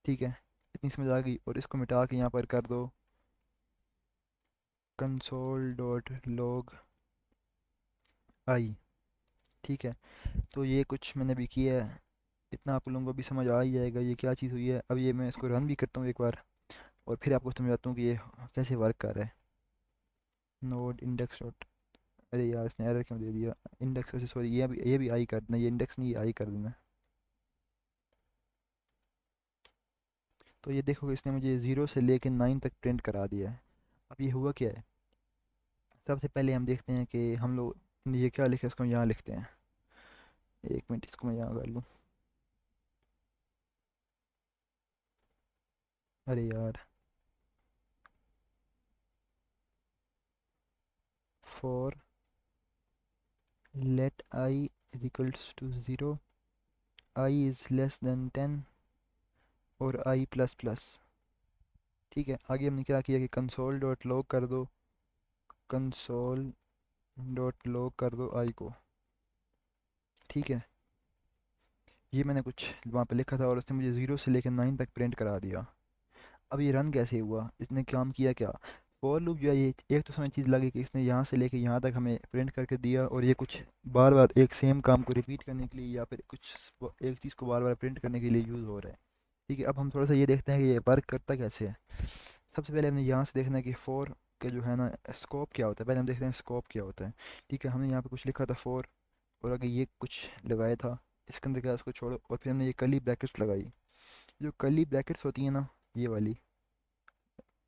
ठीक है, इतनी समझ आ गई, और इसको मिटा के यहाँ पर कर दो कंसोल डॉट लॉग आई। ठीक है, तो ये कुछ मैंने भी किया है, इतना आप लोगों को भी समझ आ ही जाएगा ये क्या चीज़ हुई है। अब ये मैं इसको रन भी करता हूँ एक बार, और फिर आपको समझाता हूँ कि ये कैसे वर्क कर रहा है। नोड इंडेक्स डॉट, अरे यार इसने एरर क्यों दे दिया? इंडेक्स से सॉरी, ये भी आई कर देना, ये इंडेक्स नहीं, ये आई कर देना। तो ये देखो इसने मुझे 0 से लेके 9 तक प्रिंट करा दिया है। अब ये हुआ क्या है, सबसे पहले हम देखते हैं कि हम लोग ये क्या लिखे, इसको हम यहाँ लिखते हैं। एक मिनट, इसको मैं यहाँ कर लूँ। अरे यार, for let I is equals to 0, I is less than 10 और आई प्लस प्लस। ठीक है, आगे हमने क्या किया कि कंसोल डॉट लॉग कर दो, कंसोल डॉट लॉग कर दो आई को। ठीक है, ये मैंने कुछ वहाँ पे लिखा था और उसने मुझे 0 से लेकर 9 तक प्रिंट करा दिया। अब ये रन कैसे हुआ, इसने काम किया क्या? फॉर लूप जो है ये एक तो समय चीज़ लगी कि इसने यहाँ से लेके यहाँ तक हमें प्रिंट करके दिया, और ये कुछ बार बार एक सेम काम को रिपीट करने के लिए या फिर कुछ एक चीज़ को बार बार प्रिंट करने के लिए यूज़ हो रहा है। ठीक है, अब हम थोड़ा सा ये देखते हैं कि ये वर्क करता कैसे है। सबसे पहले हमने यहाँ से देखना है कि फोर के जो है ना स्कोप क्या होता है, पहले हम देखते हैं स्कोप क्या होता है। ठीक है, हमने यहाँ पे कुछ लिखा था फोर, और आगे ये कुछ लगाया था, इसके अंदर क्या है, उसको छोड़ो, और फिर हमने ये कली ब्रैकेट्स लगाई। जो कली ब्रैकेट्स होती है ना, ये वाली,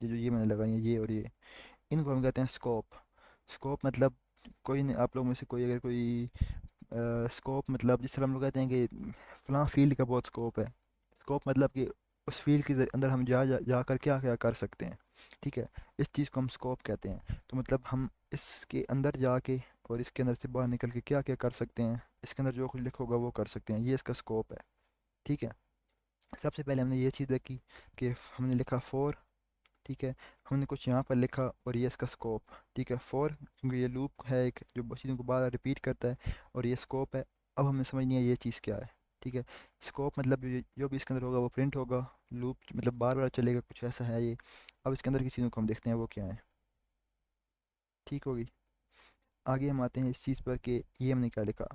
ये जो ये मैंने लगाई है, ये और ये, इनको हम कहते हैं स्कोप। स्कोप मतलब कोई नहीं, आप लोग में से कोई अगर कोई स्कोप मतलब जिस तरह हम लोग कहते हैं कि फलां फील्ड का बहुत स्कोप है। स्कोप मतलब कि उस फील्ड के अंदर हम जाकर क्या क्या कर सकते हैं। ठीक है, इस चीज़ को हम स्कोप कहते हैं। तो मतलब हम इसके अंदर जाके और इसके अंदर से बाहर निकल के क्या क्या कर सकते हैं, इसके अंदर जो कुछ लिखा होगा वो कर सकते हैं, ये इसका स्कोप है। ठीक है, सबसे पहले हमने ये चीज़ देखी कि हमने लिखा फोर। ठीक है, हमने कुछ यहाँ पर लिखा और ये इसका स्कोप। ठीक है, फोर क्योंकि ये लूप है एक जो चीज़ों को बार बार रिपीट करता है, और ये स्कोप है। अब हमें समझनी है ये चीज़ क्या है। ठीक है। स्कोप मतलब जो भी इसके अंदर होगा वो प्रिंट होगा। लूप मतलब बार बार चलेगा, कुछ ऐसा है ये। अब इसके अंदर की चीज़ों को हम देखते हैं वो क्या है। ठीक होगी। आगे हम आते हैं इस चीज़ पर कि ये हमने क्या लिखा,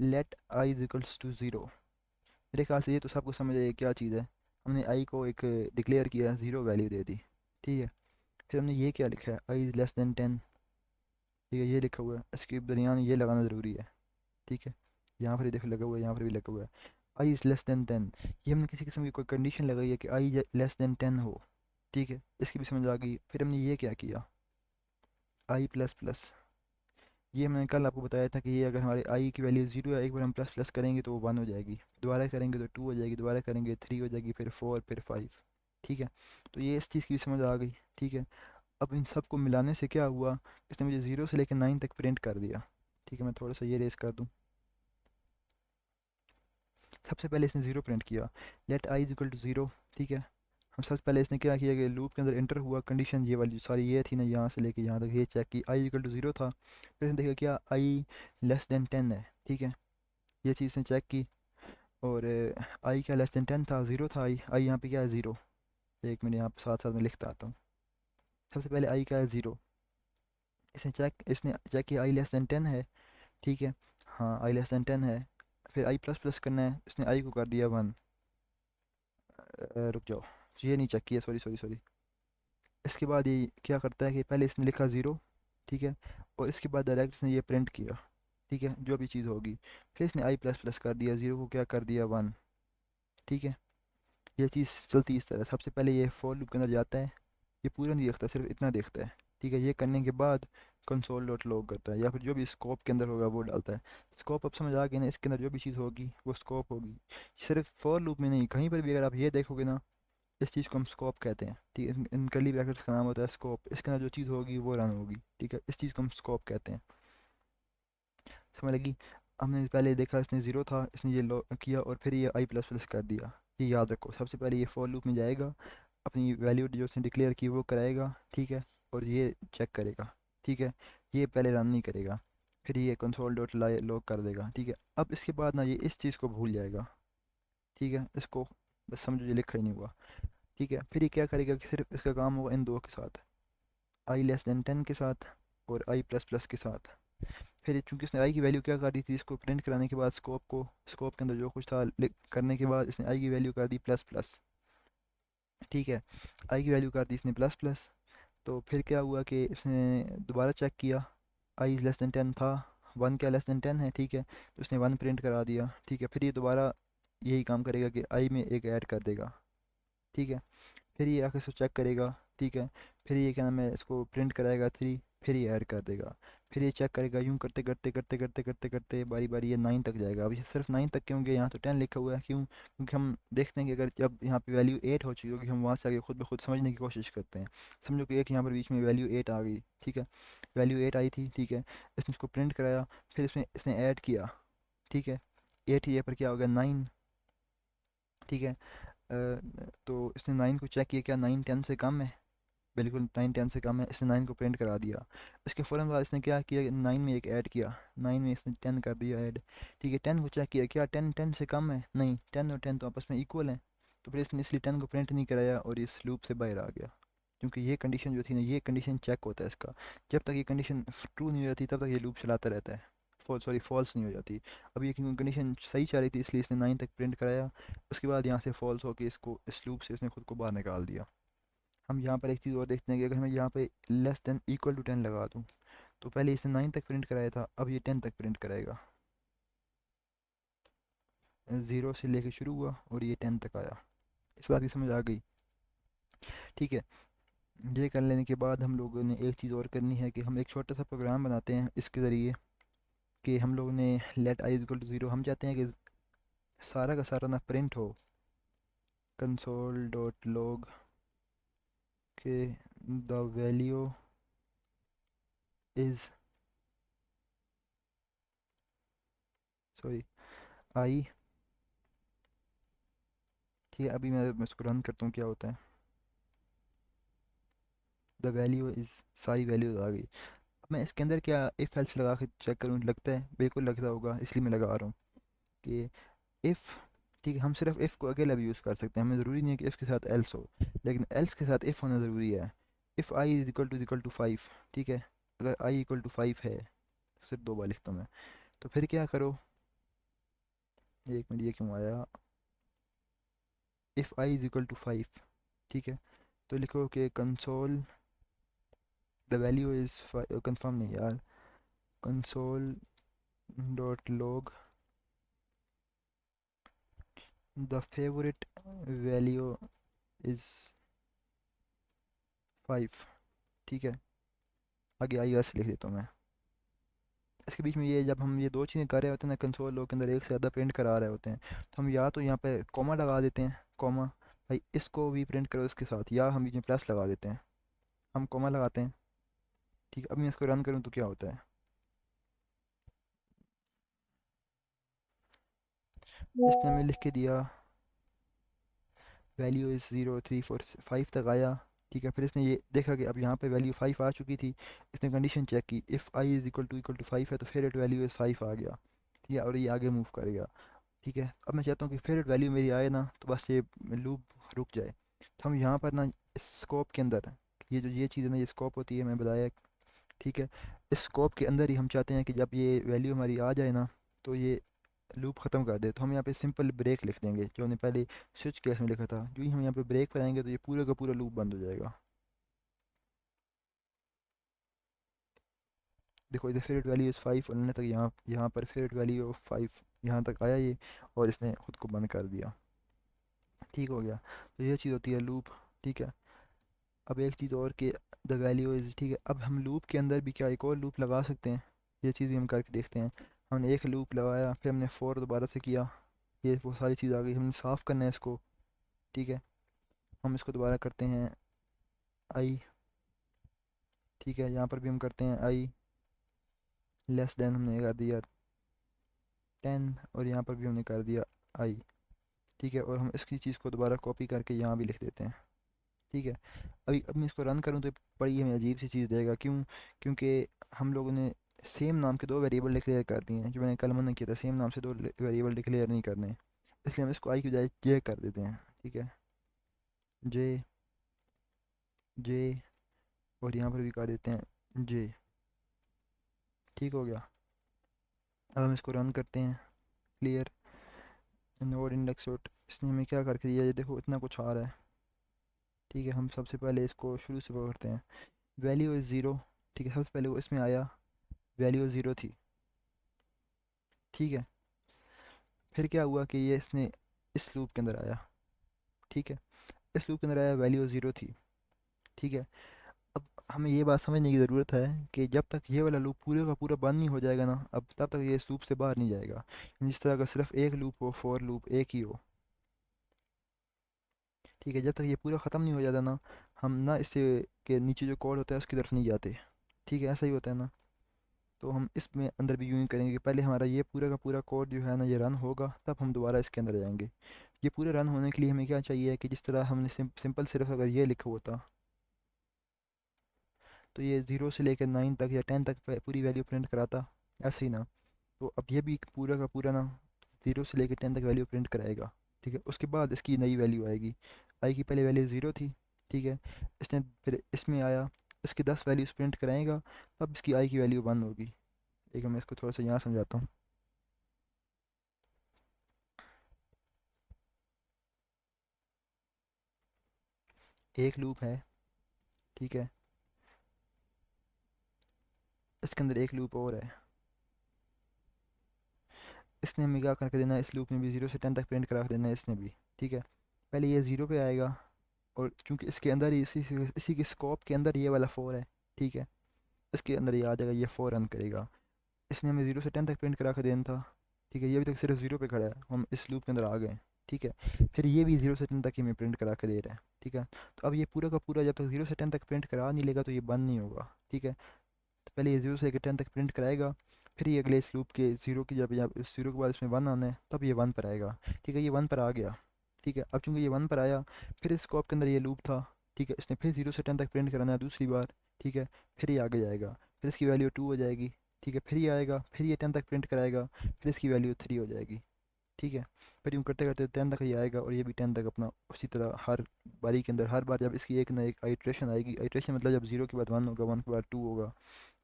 let I is equals to zero. मेरे ख्याल से ये तो सबको समझ आइए क्या चीज़ है। हमने आई को एक डिक्लेयर किया, ज़ीरो वैल्यू दे दी। ठीक है। फिर हमने ये क्या लिखा है, आई इज़ लेस दैन 10। ठीक है, ये लिखा हुआ है, इसके दरमियान ये लगाना ज़रूरी है। ठीक है। यहाँ पर ही देखो लगा हुआ है, यहाँ पर भी लगा हुआ है। आई इज़ लेस दैन 10, ये हमने किसी किस्म की कोई कंडीशन लगाई है कि आई लेस दैन 10 हो। ठीक है, इसकी भी समझ आ गई। फिर हमने ये क्या किया, आई प्लस प्लस। ये हमने कल आपको बताया था कि ये अगर हमारे आई की वैल्यू ज़ीरो है, एक बार हम प्लस प्लस करेंगे तो वो वन हो जाएगी, दोबारा करेंगे तो टू हो जाएगी, दोबारा करेंगे थ्री हो जाएगी, फिर फोर, फिर फाइव। ठीक है। तो ये इस चीज़ की भी समझ आ गई। ठीक है। अब इन सब को मिलाने से क्या हुआ, इसने मुझे ज़ीरो से लेकर नाइन तक प्रिंट कर दिया। ठीक है, मैं थोड़ा सा ये रेस कर दूँ। सबसे पहले इसने ज़ीरो प्रिंट किया, let I is equal to zero. ठीक है। हम सबसे पहले इसने क्या किया कि लूप के अंदर इंटर हुआ, कंडीशन ये वाली सारी ये थी ना, यहाँ से लेके यहाँ तक ये चेक की, आई इक्वल टू ज़ीरो था। फिर इसने देखा क्या, आई लेस देन 10 है। ठीक है, ये चीज़ इसने चेक की। और आई क्या लेस देन 10 था, ज़ीरो था। आई यहाँ पे क्या है, ज़ीरो। एक मिनट यहाँ पे साथ साथ में लिखता आता हूँ। सबसे पहले आई क्या है, ज़ीरो। इसने चेक किया, आई लेस देन 10 है। ठीक है। हाँ, आई लेस देन 10 है। फिर आई प्लस प्लस करना है, इसने आई को कर दिया वन। रुक जाओ, ये नहीं चेक किया, सॉरी सॉरी सॉरी। इसके बाद ये क्या करता है कि पहले इसने लिखा ज़ीरो। ठीक है। और इसके बाद डायरेक्ट इसने ये प्रिंट किया। ठीक है, जो भी चीज़ होगी। फिर इसने आई प्लस प्लस कर दिया, ज़ीरो को क्या कर दिया, वन। ठीक है। ये चीज़ चलती इस तरह, सबसे पहले ये फॉर लूप के अंदर जाता है, ये पूरा नहीं देखता, सिर्फ इतना देखता है। ठीक है, ये करने के बाद कंसोल डॉट लॉग करता है, या फिर जो भी स्कोप के अंदर होगा वो डालता है। स्कोप अब समझ आ गया ना, इसके अंदर जो भी चीज़ होगी वो स्कोप होगी। सिर्फ फॉर लूप में नहीं, कहीं पर भी अगर आप ये देखोगे ना, इस चीज़ को हम स्कोप कहते हैं। ठीक है, इन कर्ली ब्रैकेट्स का नाम होता है स्कोप। इसके अंदर जो चीज़ होगी वो रन होगी। ठीक है, इस चीज़ को हम स्कोप कहते हैं। समझ लगी। हमने पहले देखा इसने ज़ीरो था, इसने ये लो किया और फिर ये आई प्लस प्लस कर दिया। ये याद रखो, सबसे पहले ये फॉर लूप में जाएगा, अपनी वैल्यू जो उसने डिक्लेयर की वो कराएगा। ठीक है। और ये चेक करेगा। ठीक है। ये पहले रन नहीं करेगा, फिर ये कंसोल डॉट लॉग कर देगा। ठीक है। अब इसके बाद ना ये इस चीज़ को भूल जाएगा। ठीक है, इसको बस समझो ये लिखा ही नहीं हुआ। ठीक है। फिर ये क्या करेगा कि सिर्फ इसका काम होगा इन दो के साथ, आई लेस देन 10 के साथ और आई प्लस प्लस के साथ। फिर चूंकि इसने आई की वैल्यू क्या कर दी थी, इसको प्रिंट कराने के बाद स्कोप के अंदर जो कुछ था करने के बाद इसने आई की वैल्यू कर दी प्लस प्लस। ठीक है। आई की वैल्यू कर दी इसने प्लस प्लस। तो फिर क्या हुआ कि इसने दोबारा चेक किया, आई लेस दैन 10 था, वन क्या लेस दैन 10 है। ठीक है, तो उसने वन प्रिंट करा दिया। ठीक है। फिर ये दोबारा यही काम करेगा कि आई में एक ऐड कर देगा। ठीक है। फिर ये आके इसको चेक करेगा। ठीक है। फिर ये क्या नाम है, इसको प्रिंट कराएगा थ्री, फिर ये ऐड कर देगा। फिर ये चेक करेगा, यूँ करते करते करते करते करते करते बारी बारी ये नाइन तक जाएगा। अब ये सिर्फ नाइन तक क्यों गया, यहाँ तो 10 लिखा हुआ है, क्यों? क्योंकि हम देखते हैं कि अगर जब यहाँ पे वैल्यू 8 हो चुकी होगी, हम वहाँ से आगे खुद ब खुद समझने की कोशिश करते हैं। समझो कि एक यहाँ पर बीच में वैल्यू 8 आ गई। ठीक है, वैल्यू 8 आई थी। ठीक है, इसने उसको प्रिंट कराया, फिर इसमें इसने ऐड किया। ठीक है, 8 ये पर क्या हो गया, 9। ठीक है। तो इसने नाइन को चेक किया, क्या नाइन 10 से कम है? बिल्कुल, नाइन 10 से कम है। इसने नाइन को प्रिंट करा दिया। इसके फ़ौरन बाद इसने क्या किया, नाइन में एक ऐड किया, नाइन में इसने 10 कर दिया ऐड। ठीक है, 10 को चेक किया, क्या 10 10 से कम है? नहीं, 10 और 10 तो आपस में इक्वल हैं। तो फिर इसने इसलिए 10 को प्रिंट नहीं कराया और इस लूप से बाहर आ गया। क्योंकि ये कंडीशन जो थी ना, ये कंडीशन चेक होता है इसका। जब तक ये कंडीशन ट्रू नहीं हो जाती तब तक ये लूप चलाता रहता है। फॉल्स नहीं हो जाती। अब ये क्योंकि कंडीशन सही चल रही थी इसलिए इसने नाइन तक प्रिंट कराया। उसके बाद यहाँ से फॉल्स होकर इसको इस लूप से इसने खुद को बाहर निकाल दिया। हम यहाँ पर एक चीज़ और देखते हैं कि अगर मैं यहाँ पे लेस देन इक्वल टू 10 लगा दूँ, तो पहले इसने नाइन तक प्रिंट कराया था, अब ये 10 तक प्रिंट कराएगा। ज़ीरो से लेके शुरू हुआ और ये 10 तक आया। इस बात की समझ आ गई। ठीक है। ये कर लेने के बाद हम लोगों ने एक चीज़ और करनी है कि हम एक छोटा सा प्रोग्राम बनाते हैं इसके ज़रिए, कि हम लोगों ने let I equal to zero, हम चाहते हैं कि सारा का सारा ना प्रिंट हो, कंसोल डॉट लॉग के द वैल्यू इज़, सॉरी, आई। ठीक है, अभी मैं इसको रन करता हूँ क्या होता है। द वैल्यू इज़, सारी वैल्यूज आ गई। अब मैं इसके अंदर क्या इफ़ एल्स लगा के चेक करूँ, लगता है बिल्कुल लगता होगा, इसलिए मैं लगा रहा हूँ कि इफ़ ठीक है, हम सिर्फ इफ़ को अकेला भी यूज़ कर सकते हैं, हमें ज़रूरी नहीं है कि इफ़ के साथ एल्स हो, लेकिन एल्स के साथ इफ़ होना ज़रूरी है। If I is equal to 5, ठीक है, अगर आई इक्वल टू 5 है, सिर्फ 2 बार लिखता हूँ मैं, तो फिर क्या करो, एक मिनट, ये क्यों आया, if I is equal to 5, ठीक है, तो लिखो कि console the value is, confirm नहीं यार, console dot log the favourite value is 5, ठीक है, आगे आई एस लिख देता हूँ मैं। इसके बीच में ये जब हम ये दो चीज़ें कर रहे होते हैं ना, कंसोल लॉग के अंदर एक से ज़्यादा प्रिंट करा रहे होते हैं, तो हम या तो यहाँ पे कॉमा लगा देते हैं, कॉमा, भाई इसको भी प्रिंट करो इसके साथ, या हम बीच में प्लस लगा देते हैं, हम कॉमा लगाते हैं, ठीक है। अब मैं इसको रन करूँ तो क्या होता है, इसने हमें लिख के दिया वैल्यू इज़ 0 3 4 5 तक आया, ठीक है। फिर इसने ये देखा कि अब यहाँ पे वैल्यू 5 आ चुकी थी, इसने कंडीशन चेक की, if I is equal to 5 है तो फेवरेट वैल्यू इज़ 5 आ गया, ठीक है, और ये आगे मूव करेगा, ठीक है। अब मैं चाहता हूँ कि फेवरेट वैल्यू मेरी आए ना, तो बस ये लूप रुक जाए, तो हम यहाँ पर ना स्कोप के अंदर, ये जो ये चीज़ है ना, ये स्कोप होती है, मैं बताया, ठीक है, इस स्कोप के अंदर ही हम चाहते हैं कि जब ये वैल्यू हमारी आ जाए ना, तो ये लूप ख़त्म कर दे, तो हम यहाँ पे सिंपल ब्रेक लिख देंगे, जो हमने पहले स्विच केस में लिखा था, जो ही हम यहाँ पे ब्रेक पर आएंगे तो ये पूरा का पूरा लूप बंद हो जाएगा। देखो इधर फेवरेट वैल्यू इज़ 5 और तक यहाँ यहाँ पर फेवरेट वैल्यू ऑफ 5 यहाँ तक आया ये, और इसने ख़ुद को बंद कर दिया, ठीक हो गया। तो ये चीज़ होती है लूप, ठीक है। अब एक चीज़ और कि द वैल्यू इज़, ठीक है, अब हम लूप के अंदर भी क्या एक और लूप लगा सकते हैं, ये चीज़ भी हम करके देखते हैं। हमने एक लूप लगाया, फिर हमने फोर दोबारा से किया, ये वो सारी चीज़ आ गई, हमने साफ़ करना है इसको, ठीक है। हम इसको दोबारा करते हैं आई, ठीक है, यहाँ पर भी हम करते हैं आई लेस देन, हमने कर दिया 10, और यहाँ पर भी हमने कर दिया आई, ठीक है, और हम इसकी चीज़ को दोबारा कॉपी करके यहाँ भी लिख देते हैं, ठीक है। अभी अब मैं इसको रन करूँ तो बड़ी हमें अजीब सी चीज़ देगा, क्यों, क्योंकि हम लोगों ने सेम नाम के दो वेरिएबल डिक्लेयर कर दिए हैं, जो मैंने कल मना किया था, सेम नाम से दो वेरिएबल डिक्लेयर नहीं करने, इसलिए हम इसको आई की बजाय जे कर देते हैं, ठीक है, जे, जे, और यहाँ पर भी कर देते हैं जे, ठीक हो गया। अब हम इसको रन करते हैं, क्लियर नोड इंडेक्स डॉट, इसने हमें क्या करके दिया, ये देखो इतना कुछ आ रहा है, ठीक है। हम सबसे पहले इसको शुरू से पकड़ते हैं, वैल्यू इज़ ज़ीरो, ठीक है, सबसे पहले वो इसमें आया, वैल्यू ज़ीरो थी, ठीक है। फिर क्या हुआ कि ये इसने इस लूप के अंदर आया, ठीक है, इस लूप के अंदर आया, वैल्यू ज़ीरो थी, ठीक है। अब हमें ये बात समझने की ज़रूरत है कि जब तक ये वाला लूप पूरे का पूरा बंद नहीं हो जाएगा ना, अब तब तक ये इस लूप से बाहर नहीं जाएगा, जिस तरह का सिर्फ एक लूप हो, फॉर लूप एक ही हो, ठीक है। जब तक ये पूरा ख़त्म नहीं हो जाता ना, हम ना इससे के नीचे जो कोड होता है उसकी तरफ नहीं जाते, ठीक है, ऐसा ही होता है ना। तो हम इसमें अंदर भी यूँ ही करेंगे कि पहले हमारा ये पूरा का पूरा कोड जो है ना ये रन होगा, तब हम दोबारा इसके अंदर जाएंगे। ये पूरे रन होने के लिए हमें क्या चाहिए कि जिस तरह हमने सिंपल सिर्फ अगर ये लिखा होता, तो ये 0 से लेकर 9 तक या 10 तक पूरी वैल्यू प्रिंट कराता, ऐसे ही ना। तो अब ये भी पूरा का पूरा ना 0 से लेकर 10 तक वैल्यू प्रिंट कराएगा, ठीक है। उसके बाद इसकी नई वैल्यू आएगी, आई की पहले वैल्यू ज़ीरो थी, ठीक है, इसने फिर इसमें आया, इसकी 10 वैल्यूज़ प्रिंट कराएगा, तब इसकी आई की वैल्यू 1 होगी। एक मैं इसको थोड़ा सा यहाँ समझाता हूँ, एक लूप है, ठीक है, इसके अंदर एक लूप और है, इसने हमें क्या करके देना है, इस लूप ने भी 0 से 10 तक प्रिंट करा के देना है इसने भी, ठीक है। पहले ये ज़ीरो पे आएगा, और क्योंकि इसके अंदर ही इसी के स्कोप के अंदर ये वाला फोर है, ठीक है, इसके अंदर ये आ जाएगा, ये फोर रन करेगा। इसने हमें 0 से 10 तक प्रिंट करा के देना था, ठीक है, ये अभी तक सिर्फ ज़ीरो पे खड़ा है, हम इस लूप के अंदर आ गए, ठीक है। फिर ये भी 0 से 10 तक ही हमें प्रिंट करा के दे रहा है, ठीक है। तो अब ये पूरा का पूरा जब तक 0 से 10 तक प्रिंट करा नहीं लेगा तो ये बंद नहीं होगा, ठीक है। तो पहले ये 0 से लेकर 10 तक प्रिंट कराएगा, फिर ये अगले इस लूप के ज़ीरो की जब इस ज़ीरो के बाद इसमें वन आना है, तब ये वन पर आएगा, ठीक है, ये वन पर आ गया, ठीक है। अब चूंकि ये वन पर आया, फिर इस स्कोप के अंदर ये लूप था, ठीक है, इसने फिर 0 से 10 तक प्रिंट कराना है दूसरी बार, ठीक है। फिर ये आगे जाएगा, फिर इसकी वैल्यू टू हो जाएगी, ठीक है, फिर ये आएगा, फिर ये 10 तक प्रिंट कराएगा, फिर इसकी वैल्यू थ्री हो जाएगी, ठीक है। फिर यूँ करते करते 10 तक ही आएगा, और ये भी 10 तक अपना उसी तरह हर बारी के अंदर, हर बार जब इसकी एक ना एक आइट्रेशन आएगी, आइट्रेशन मतलब जब 0 के बाद 1 होगा, 1 के बाद 2 होगा,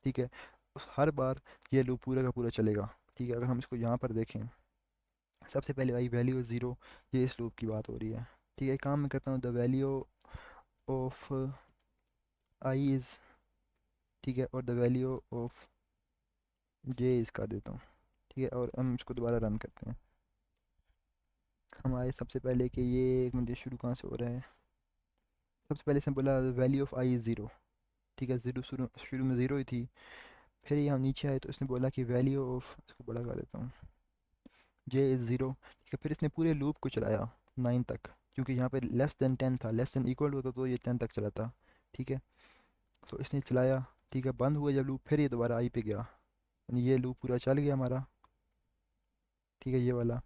ठीक है, उस हर बार ये लूप पूरा का पूरा चलेगा। ठीक है, अगर हम इसको यहाँ पर देखें, सबसे पहले आई वैल्यू 0, ये इस लूप की बात हो रही है। ठीक है, एक काम मैं करता हूँ, the value of i is, ठीक है, और the value of J is कर देता हूँ। ठीक है, और हम इसको दोबारा रन करते हैं। हमारे सबसे पहले कि ये एक मिनट, शुरू कहाँ से हो रहा है। सबसे पहले इसने बोला value of i is zero. ठीक है, ज़ीरो शुरू शुरू में ज़ीरो ही थी। फिर यहाँ नीचे आए तो इसने बोला कि वैल्यू ऑफ, इसको बड़ा कर देता हूँ, जे इज़ ज़ीरो। ठीक है, फिर इसने पूरे लूप को चलाया 9 तक, क्योंकि यहाँ पे लेस देन 10 था, लेस देन इक्वल होता तो ये 10 तक चला था। ठीक है, तो इसने चलाया। ठीक है, बंद हुआ जब लूप, फिर ये दोबारा आई पे गया, यानी ये लूप पूरा चल गया हमारा। ठीक है, ये वाला।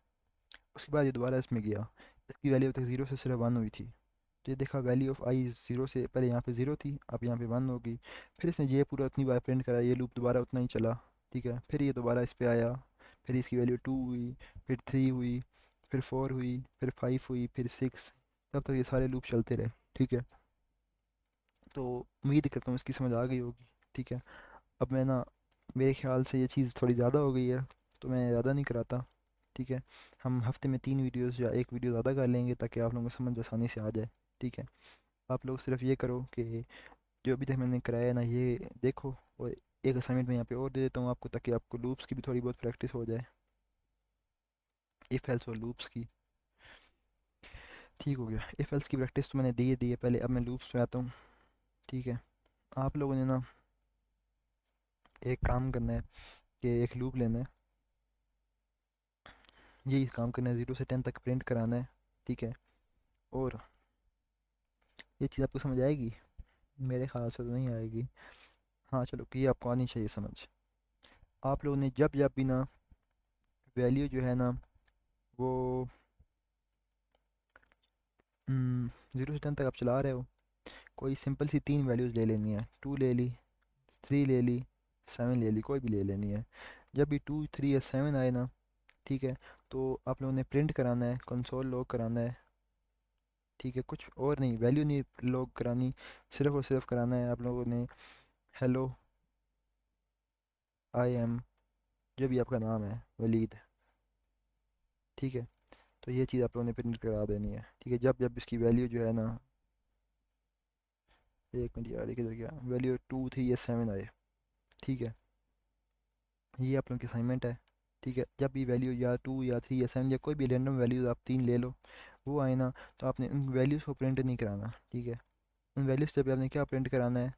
उसके बाद ये दोबारा इसमें गया, इसकी वैल्यू तक ज़ीरो से सिर्फ 1 हुई थी। तो ये देखा वैल्यू ऑफ आई ज़ीरो से पहले यहाँ पे ज़ीरो थी, अब यहाँ पे 1 होगी। फिर इसने ये पूरा उतनी बार प्रिंट करा, ये लूप दोबारा उतना ही चला। ठीक है, फिर ये दोबारा इस पे आया, फिर इसकी वैल्यू 2 हुई, फिर 3 हुई, फिर 4 हुई, फिर 5 हुई, फिर 6, तब तक ये सारे लूप चलते रहे। ठीक है, तो उम्मीद करता हूँ इसकी समझ आ गई होगी। ठीक है, अब मैं ना, मेरे ख्याल से ये चीज़ थोड़ी ज़्यादा हो गई है, तो मैं ज़्यादा नहीं कराता। ठीक है, हम हफ्ते में 3 वीडियोस या एक वीडियो ज़्यादा कर लेंगे, ताकि आप लोगों को समझ आसानी से आ जाए। ठीक है, आप लोग सिर्फ ये करो कि जो अभी तक मैंने कराया है ना, ये देखो, और एक असाइनमेंट मैं यहाँ पे और दे देता हूँ आपको, ताकि आपको लूप्स की भी थोड़ी बहुत प्रैक्टिस हो जाए, इफ़ एल्स और लूप्स की। ठीक हो गया, इफ़ एल्स की प्रैक्टिस तो मैंने दी है पहले, अब मैं लूप्स में आता हूँ। ठीक है, आप लोगों ने ना एक काम करना है, कि एक लूप लेना है, यही काम करना है, 0 से 10 तक प्रिंट कराना है। ठीक है, और ये चीज़ आपको समझ आएगी? मेरे ख्याल से तो नहीं आएगी। हाँ चलो, कि ये आपको आनी चाहिए समझ। आप लोगों ने जब जब भी ना वैल्यू जो है ना, वो 0 से 10 तक आप चला रहे हो, कोई सिंपल सी 3 वैल्यूज़ ले लेनी है, 2 ले ली, 3 ले ली, 7 ले ली, कोई भी ले लेनी है। जब भी 2, 3 या 7 आए ना, ठीक है, तो आप लोगों ने प्रिंट कराना है, कंसोल लॉग कराना है। ठीक है, कुछ और नहीं, वैल्यू नहीं लॉग करानी, सिर्फ और सिर्फ कराना है आप लोगों ने हेलो आई एम, जो भी आपका नाम है, वलीद। ठीक है, तो ये चीज़ आप लोगों ने प्रिंट करा देनी है। ठीक है, जब जब इसकी वैल्यू जो है ना, एक मिनट यार, ये किधर गया, वैल्यू 2, 3 या 7 आए। ठीक है, ये आप लोगों की असाइनमेंट है। ठीक है, जब भी वैल्यू या 2 या 3 या 7 या कोई भी रैंडम वैल्यूज़ आप 3 ले लो, वो आए ना, तो आपने उन वैल्यूज़ को प्रिंट नहीं कराना। ठीक है, उन वैल्यूज़ से भी आपने क्या प्रिंट कराना है,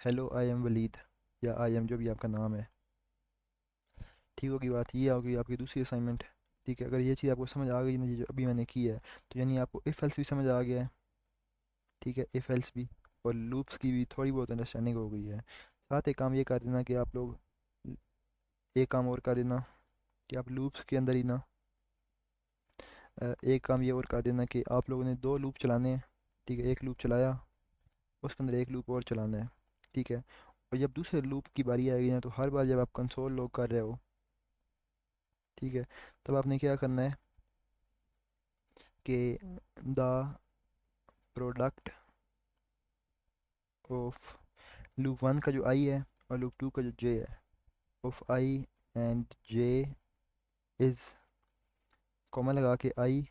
हेलो आई एम वलीद, या आई एम जो भी आपका नाम है। ठीक होगी बात, ये होगी आपकी दूसरी असाइनमेंट। ठीक है, अगर ये चीज़ आपको समझ आ गई ना, ये जो अभी मैंने की है, तो यानी आपको इफ़ एल्स भी समझ आ गया है। ठीक है, इफ़ एल्स भी, और लूप्स की भी थोड़ी बहुत अंडरस्टैंडिंग हो गई है। साथ एक काम ये कर देना कि आप लोग, एक काम और कर देना, कि आप लूप्स के अंदर ही ना, एक काम ये और कर देना कि आप लोगों ने 2 लूप चलाने हैं। ठीक है, एक लूप चलाया, उसके अंदर एक लूप और चलाना है। ठीक है, और जब दूसरे लूप की बारी आएगी ना, तो हर बार जब आप कंसोल लॉग कर रहे हो, ठीक है, तब आपने क्या करना है, कि द प्रोडक्ट ऑफ लूप 1 का जो आई है, और लूप 2 का जो जे है, of I and J is, comma लगा के आई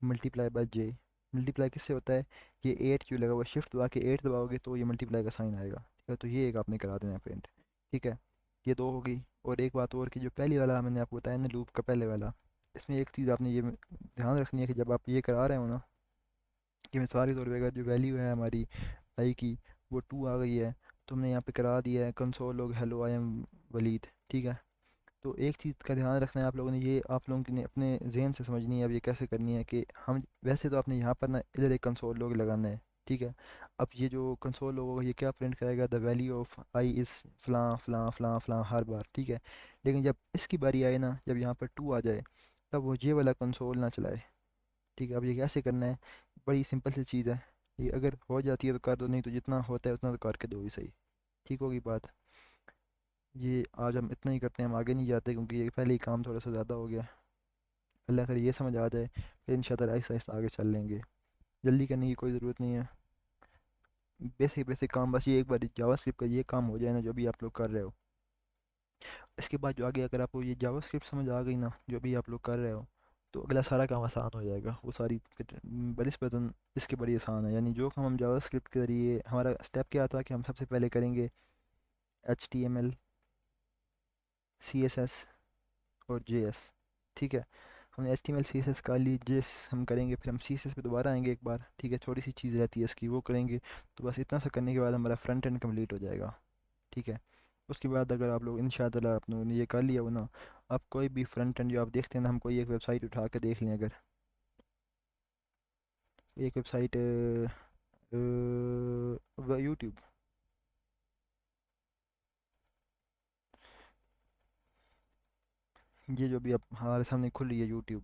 मल्टीप्लाई बाय जे। मल्टीप्लाई किससे होता है, ये 8 क्यों लगा हुआ, शिफ्ट दबा के 8 दबाओगे तो ये मल्टीप्लाई का साइन आएगा। ठीक है, तो ये एक आपने करा देना है प्रिंट। ठीक है, ये 2 हो गई। और एक बात और, कि जो पहली वाला मैंने आपको बताया ना, लूप का पहले वाला, इसमें एक चीज़ आपने ये ध्यान रखनी है, कि जब आप ये करा रहे हो ना, कि मिसाल के तौर पे अगर जो वैल्यू है हमारी आई की, वो 2 आ गई है, तो हमने यहाँ पे करा दिया है console log hello I am Waleed. ठीक है, तो एक चीज़ का ध्यान रखना है आप लोगों ने, ये आप लोगों ने अपने जहन से समझनी है अब ये कैसे करनी है, कि हम वैसे तो आपने यहाँ पर ना इधर एक कंसोल लॉग लगाना है। ठीक है, अब ये जो कंसोल लॉग होगा, ये क्या प्रिंट करेगा, the value of i is फ़लाँ फ़लाँ फ़लाँ फ़लाँ हर बार। ठीक है, लेकिन जब इसकी बारी आए ना, जब यहाँ पर 2 आ जाए, तब वो ये वाला कंसोल ना चलाए। ठीक है, अब ये कैसे करना है, बड़ी सिंपल सी चीज़ है। ये अगर हो जाती है तो कर दो, नहीं तो जितना होता है उतना तो करके दो ही सही। ठीक होगी बात। ये आज हम इतना ही करते हैं, हम आगे नहीं जाते, क्योंकि ये पहले ही काम थोड़ा सा ज़्यादा हो गया। अल्लाह करे ये समझ आ जाए, फिर इंशाल्लाह आहिस्ता आहिस्ता आगे चल लेंगे। जल्दी करने की कोई ज़रूरत नहीं है। बेसिक बेसिक काम बस ये एक बार जावास्क्रिप्ट का ये काम हो जाए ना जो भी आप लोग कर रहे हो, इसके बाद जो आगे अगर आपको ये जावास्क्रिप्ट समझ आ गई ना जो भी आप लोग कर रहे हो, तो अगला सारा काम आसान हो जाएगा। वो सारी बनिस्बतन इसके बड़ी आसान है। यानी जो काम हम जावास्क्रिप्ट के ज़रिए, हमारा स्टेप क्या था कि हम सबसे पहले करेंगे HTML, CSS और JS। ठीक है, हमने HTML CSS कर ली, JS हम करेंगे, फिर हम CSS पे दोबारा आएंगे एक बार। ठीक है, थोड़ी सी चीज़ रहती है इसकी, वो करेंगे। तो बस इतना सा करने के बाद हमारा फ्रंट एंड कंप्लीट हो जाएगा। ठीक है, उसके बाद अगर आप लोग इंशाल्लाह आपने ये कर लिया हो ना, आप कोई भी फ्रंट एंड जो आप देखते हैं ना, हम कोई एक वेबसाइट उठा के देख लें, अगर एक वेबसाइट यूट्यूब, ये जो भी आप हमारे सामने खुल रही है यूट्यूब,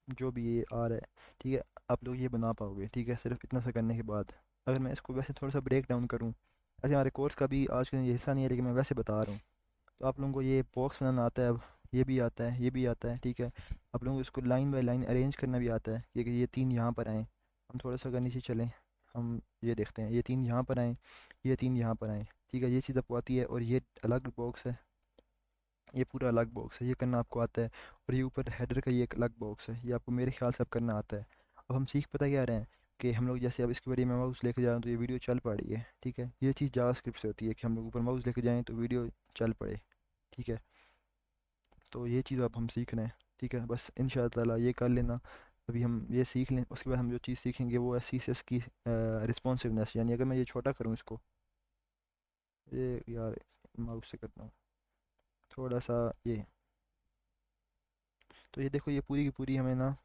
जो भी ये आ रहा है, ठीक है, आप लोग ये बना पाओगे। ठीक है, सिर्फ इतना सा करने के बाद। अगर मैं इसको वैसे थोड़ा सा ब्रेक डाउन करूँ, ऐसे हमारे कोर्स का भी आज का ये हिस्सा नहीं है, लेकिन मैं वैसे बता रहा हूँ। तो आप लोगों को ये बॉक्स बनाना आता है अब, ये भी आता है, ये भी आता है। ठीक है, आप लोगों को इसको लाइन बाय लाइन अरेंज करना भी आता है कि ये तीन यहाँ पर आएँ। हम थोड़ा सा अगर नीचे चलें, हम ये देखते हैं, ये तीन यहाँ पर आएँ, ये तीन यहाँ पर आएँ। ठीक है, ये चीज़ आपको आती है, और ये अलग बॉक्स है, ये पूरा अलग बॉक्स है, ये करना आपको आता है। और ये ऊपर हेडर का ये एक अलग बॉक्स है, ये आपको मेरे ख्याल से अब करना आता है। अब हम सीख पता क्या रहे हैं कि हम लोग जैसे अब इसके बारे में माउस लेके जा रहे हैं तो ये वीडियो चल पा रही है। ठीक है, ये चीज़ जावास्क्रिप्ट से होती है कि हम लोग ऊपर माउस लेके जाएँ तो वीडियो चल पड़े। ठीक है, तो ये चीज़ अब हम सीख रहे हैं। ठीक है, बस इंशाअल्लाह ताला ये कर लेना। अभी हम ये सीख लें, उसके बाद हम जो चीज़ सीखेंगे वो है CSS की रिस्पॉन्सिवनेस। यानी अगर मैं ये छोटा करूँ इसको, ये यार माउस से करता हूँ थोड़ा सा ये, तो ये देखो ये पूरी की पूरी हमें ना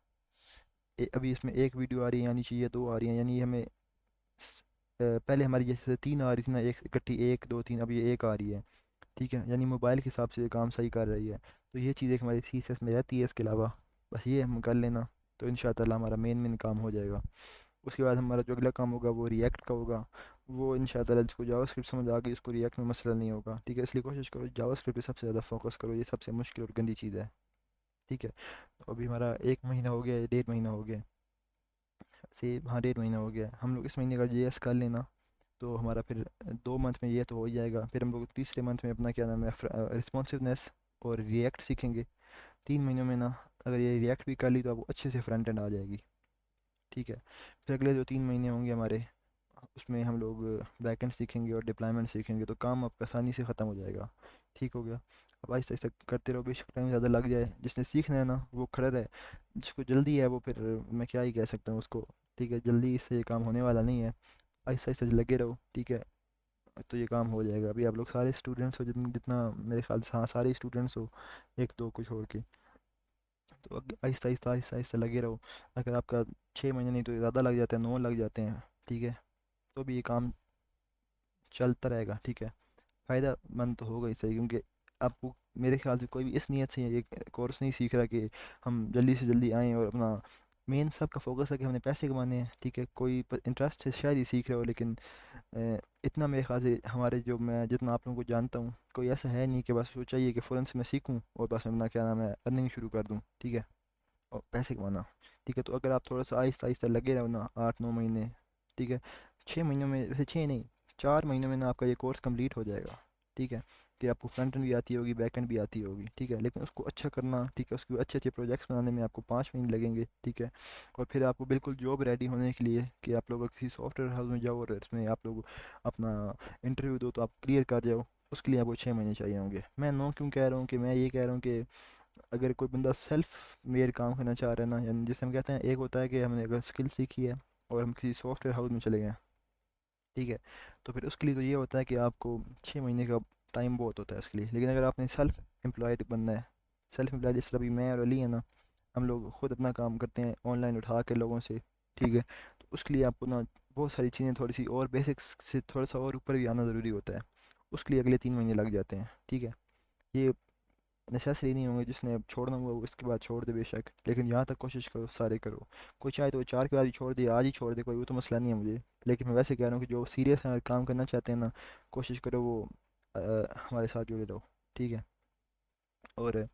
अभी इसमें एक वीडियो आ रही है, यानी चाहिए दो आ रही हैं। यानी हमें पहले हमारी जैसे तीन आ रही थी ना, एक इकट्ठी, एक दो तीन, अब ये एक आ रही है। ठीक है, यानी मोबाइल के हिसाब से ये काम सही कर रही है। तो ये चीज़ एक हमारी थीसिस में रहती है। इसके अलावा बस ये हम कर लेना, तो इंशाल्लाह हमारा मेन मेन काम हो जाएगा। उसके बाद हमारा जो अगला काम होगा वो रिएक्ट का होगा। वो इंशाल्लाह जिसको जावास्क्रिप्ट समझ आ गई उसको रिएक्ट में मसला नहीं होगा। ठीक है, इसलिए कोशिश करो जावास्क्रिप्ट पे सबसे ज़्यादा फोकस करो, ये सबसे मुश्किल और गंदी चीज़ है। ठीक है, तो अभी हमारा 1 महीना हो गया है, 1.5 महीना हो गया है से, हाँ 1.5 महीना हो गया है। हम लोग इस महीने का JS कर लेना, तो हमारा फिर 2 मंथ में ये तो हो ही जाएगा। फिर हम लोग तीसरे मंथ में अपना क्या नाम है रिस्पॉन्सिवनेस और रिएक्ट सीखेंगे। 3 महीनों में ना अगर ये रिएक्ट भी कर ली तो आपको अच्छे से फ्रंट एंड आ जाएगी। ठीक है, फिर अगले जो 3 महीने होंगे हमारे, उसमें हम लोग बैकएंड सीखेंगे और डिप्लॉयमेंट सीखेंगे, तो काम आपका आसानी से ख़त्म हो जाएगा। ठीक हो गया, अब आहिस्ता आहिस्ता करते रहो, बेशक टाइम ज़्यादा लग जाए। जिसने सीखना है ना वो खड़ा रहे, जिसको जल्दी है वो फिर मैं क्या ही कह सकता हूँ उसको। ठीक है, जल्दी इससे ये काम होने वाला नहीं है, आहिस्ता आहिस्ता लगे रहो। ठीक है, तो ये काम हो जाएगा। अभी आप लोग सारे स्टूडेंट्स हो, जितना जितना मेरे ख्याल से, हाँ सारे स्टूडेंट्स हो, एक दो को छोड़ के, तो आहिस्ता आहिस्ता आहिस्ता आहिस्ता लगे रहो। अगर आपका 6 महीने नहीं तो ज़्यादा लग जाते हैं, 9 लग जाते हैं, ठीक है, तो भी ये काम चलता रहेगा। ठीक है, फ़ायदा मंद तो होगा ही सही, क्योंकि आपको मेरे ख्याल से कोई भी इस नीयत से ये कोर्स नहीं सीख रहा कि हम जल्दी से जल्दी आएँ और अपना, मेन सबका फोकस है कि हमने पैसे कमाने हैं। ठीक है, कोई इंटरेस्ट से शायद ही सीख रहे हो, लेकिन इतना मेरे ख्याल से हमारे जो, मैं जितना आप लोगों को जानता हूँ, कोई ऐसा है नहीं कि बस वो चाहिए कि फ़ौरन से मैं सीखूँ और बस मैं अपना क्या नाम है अर्निंग शुरू कर दूँ। ठीक है, और पैसे कमाना। ठीक है, तो अगर आप थोड़ा सा आहिस्ता आहिस्ता लगे रहो ना, 8-9 महीने, ठीक है, 6 महीनों में, वैसे 6 नहीं, 4 महीनों में ना आपका ये कोर्स कंप्लीट हो जाएगा। ठीक है, कि आपको फ्रंट एंड भी आती होगी, बैक एंड भी आती होगी। ठीक है, लेकिन उसको अच्छा करना, ठीक है, उसके अच्छे अच्छे प्रोजेक्ट्स बनाने में आपको 5 महीने लगेंगे। ठीक है, और फिर आपको बिल्कुल जॉब रेडी होने के लिए कि आप लोग किसी सॉफ्टवेयर हाउस में जाओ और इसमें आप लोग अपना इंटरव्यू दो तो आप क्लियर कर जाओ, उसके लिए आपको 6 महीने चाहिए होंगे। मैं नो क्यों कह रहा हूँ, कि मैं ये कह रहा हूँ कि अगर कोई बंदा सेल्फ मेड काम करना चाह रहा है ना, यानी जिसे हम कहते हैं, एक होता है कि हमने अगर स्किल सीखी है और हम किसी सॉफ्टवेयर हाउस में चले गए, ठीक है, तो फिर उसके लिए तो ये होता है कि आपको 6 महीने का टाइम बहुत होता है उसके लिए। लेकिन अगर आपने सेल्फ एम्प्लॉयड बनना है, सेल्फ एम्प्लॉयड जिस तरह भी मैं और अली है ना, हम लोग खुद अपना काम करते हैं ऑनलाइन उठा के लोगों से। ठीक है, तो उसके लिए आपको ना बहुत सारी चीज़ें थोड़ी सी और बेसिक्स से थोड़ा सा और ऊपर भी आना ज़रूरी होता है। उसके लिए अगले 3 महीने लग जाते हैं। ठीक है, ये नेसेसरी नहीं होंगे, जिसने अब छोड़ना हुआ वो इसके बाद छोड़ दे बेशक, लेकिन यहाँ तक कोशिश करो सारे करो। कोई चाहे तो वो 4 के बाद भी छोड़ दे, आज ही छोड़ दे, कोई वो तो मसला नहीं है मुझे। लेकिन मैं वैसे कह रहा हूँ कि जो सीरियस हैं और काम करना चाहते हैं ना, कोशिश करो वो हमारे साथ जुड़े रहो, ठीक है। और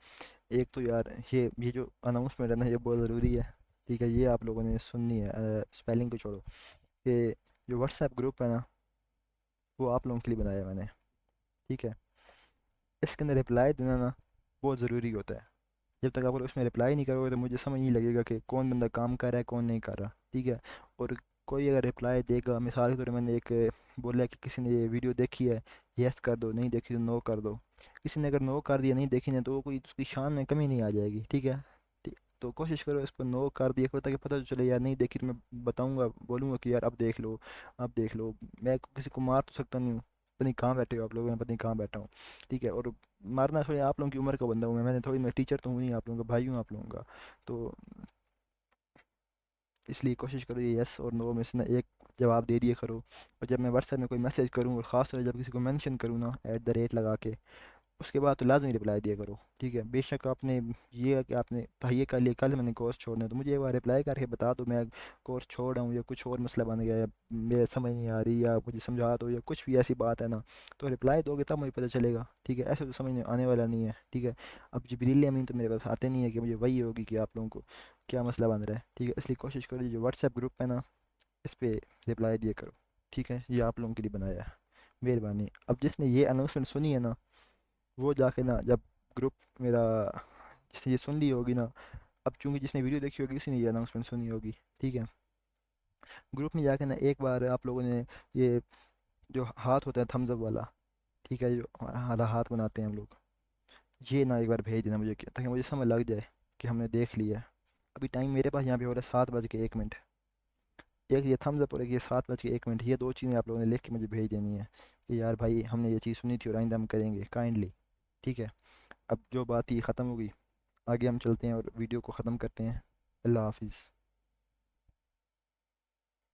एक तो यार ये जो अनाउंसमेंट है ना, ये बहुत ज़रूरी है, ठीक है। ये आप लोगों ने सुननी है, स्पेलिंग को छोड़ो। कि जो व्हाट्सएप ग्रुप है ना, वो आप लोगों के लिए बनाया है मैंने, ठीक है। इसके अंदर रिप्लाई देना ना बहुत ज़रूरी होता है। जब तक आप लोग उसमें रिप्लाई नहीं करोगे तो मुझे समझ नहीं लगेगा कि कौन बंदा काम कर रहा है कौन नहीं कर रहा, ठीक है। और कोई अगर रिप्लाई देगा, मिसाल के तौर पर मैंने एक बोला कि किसी ने ये वीडियो देखी है, यस कर दो, नहीं देखी तो नो कर दो। किसी ने अगर नो कर दिया, नहीं देखी ने, तो कोई उसकी शान में कमी नहीं आ जाएगी, ठीक है। तो कोशिश करो इस पर नो कर दिया करो, ताकि पता तो चले यार, नहीं देखी तो मैं बताऊंगा, बोलूंगा कि यार अब देख लो, अब देख लो। मैं किसी को मार तो सकता नहीं हूँ, पता नहीं कहाँ बैठे हो आप लोग, मैं पता नहीं कहाँ बैठा हूँ, ठीक है। और मारना थोड़ी आप लोगों की उम्र का बंदा हूँ मैंने थोड़ी, मैं टीचर तो हूँ नहीं, आप लोगों का भाई हूँ आप लोगों का। तो इसलिए कोशिश करो ये यस और नो में से ना एक जवाब दे दिया करो। और जब मैं व्हाट्सएप में कोई मैसेज करूँ, और ख़ास तौर से जब किसी को मेंशन करूँ ना @ लगा के, उसके बाद तो लाजमी रिप्लाई दिया करो, ठीक है। बेशक आपने ये है कि आपने तहिए कर लिया, कल मैंने कोर्स छोड़ना है, तो मुझे एक बार रिप्लाई करके बता दो, मैं कोर्स छोड़ रहा हूँ, या कुछ और मसला बन गया, या मेरे समझ नहीं आ रही, या मुझे समझा दो, या कुछ भी ऐसी बात है ना, तो रिप्लाई दोगे तब मुझे पता चलेगा, ठीक है। ऐसे तो समझ में आने वाला नहीं है, ठीक है। अब जबरील अमीन तो मेरे पास आते नहीं है कि मुझे वही होगी कि आप लोगों को क्या मसला बन रहा है, ठीक है। इसलिए कोशिश करो जो व्हाट्सएप ग्रुप है ना, इस पर रिप्लाई दिया करो, ठीक है। ये आप लोगों के लिए बनाया है, मेहरबानी। अब जिसने ये अनाउंसमेंट सुनी है ना, वो जाके ना, जब ग्रुप मेरा, जिसने ये सुन ली होगी ना, अब चूंकि जिसने वीडियो देखी होगी उसी ने ये अनाउंसमेंट सुनी होगी, ठीक है। ग्रुप में जाके ना एक बार आप लोगों ने ये जो हाथ होता है थम्स अप वाला, ठीक है, जो आधा हाथ बनाते हैं हम लोग, ये ना एक बार भेज देना मुझे, ताकि मुझे समझ लग जाए कि हमने देख लिया है। अभी टाइम मेरे पास यहाँ पे हो रहा है 7:01। एक ये थम्स अप और एक ये 7:01, ये दो चीज़ें आप लोगों ने लिख के मुझे भेज देनी है कि यार भाई हमने ये चीज़ सुनी थी और आइंदा हम करेंगे काइंडली, ठीक है। अब जो बात ही ख़त्म हो गई, आगे हम चलते हैं और वीडियो को ख़त्म करते हैं। अल्लाह हाफिज़।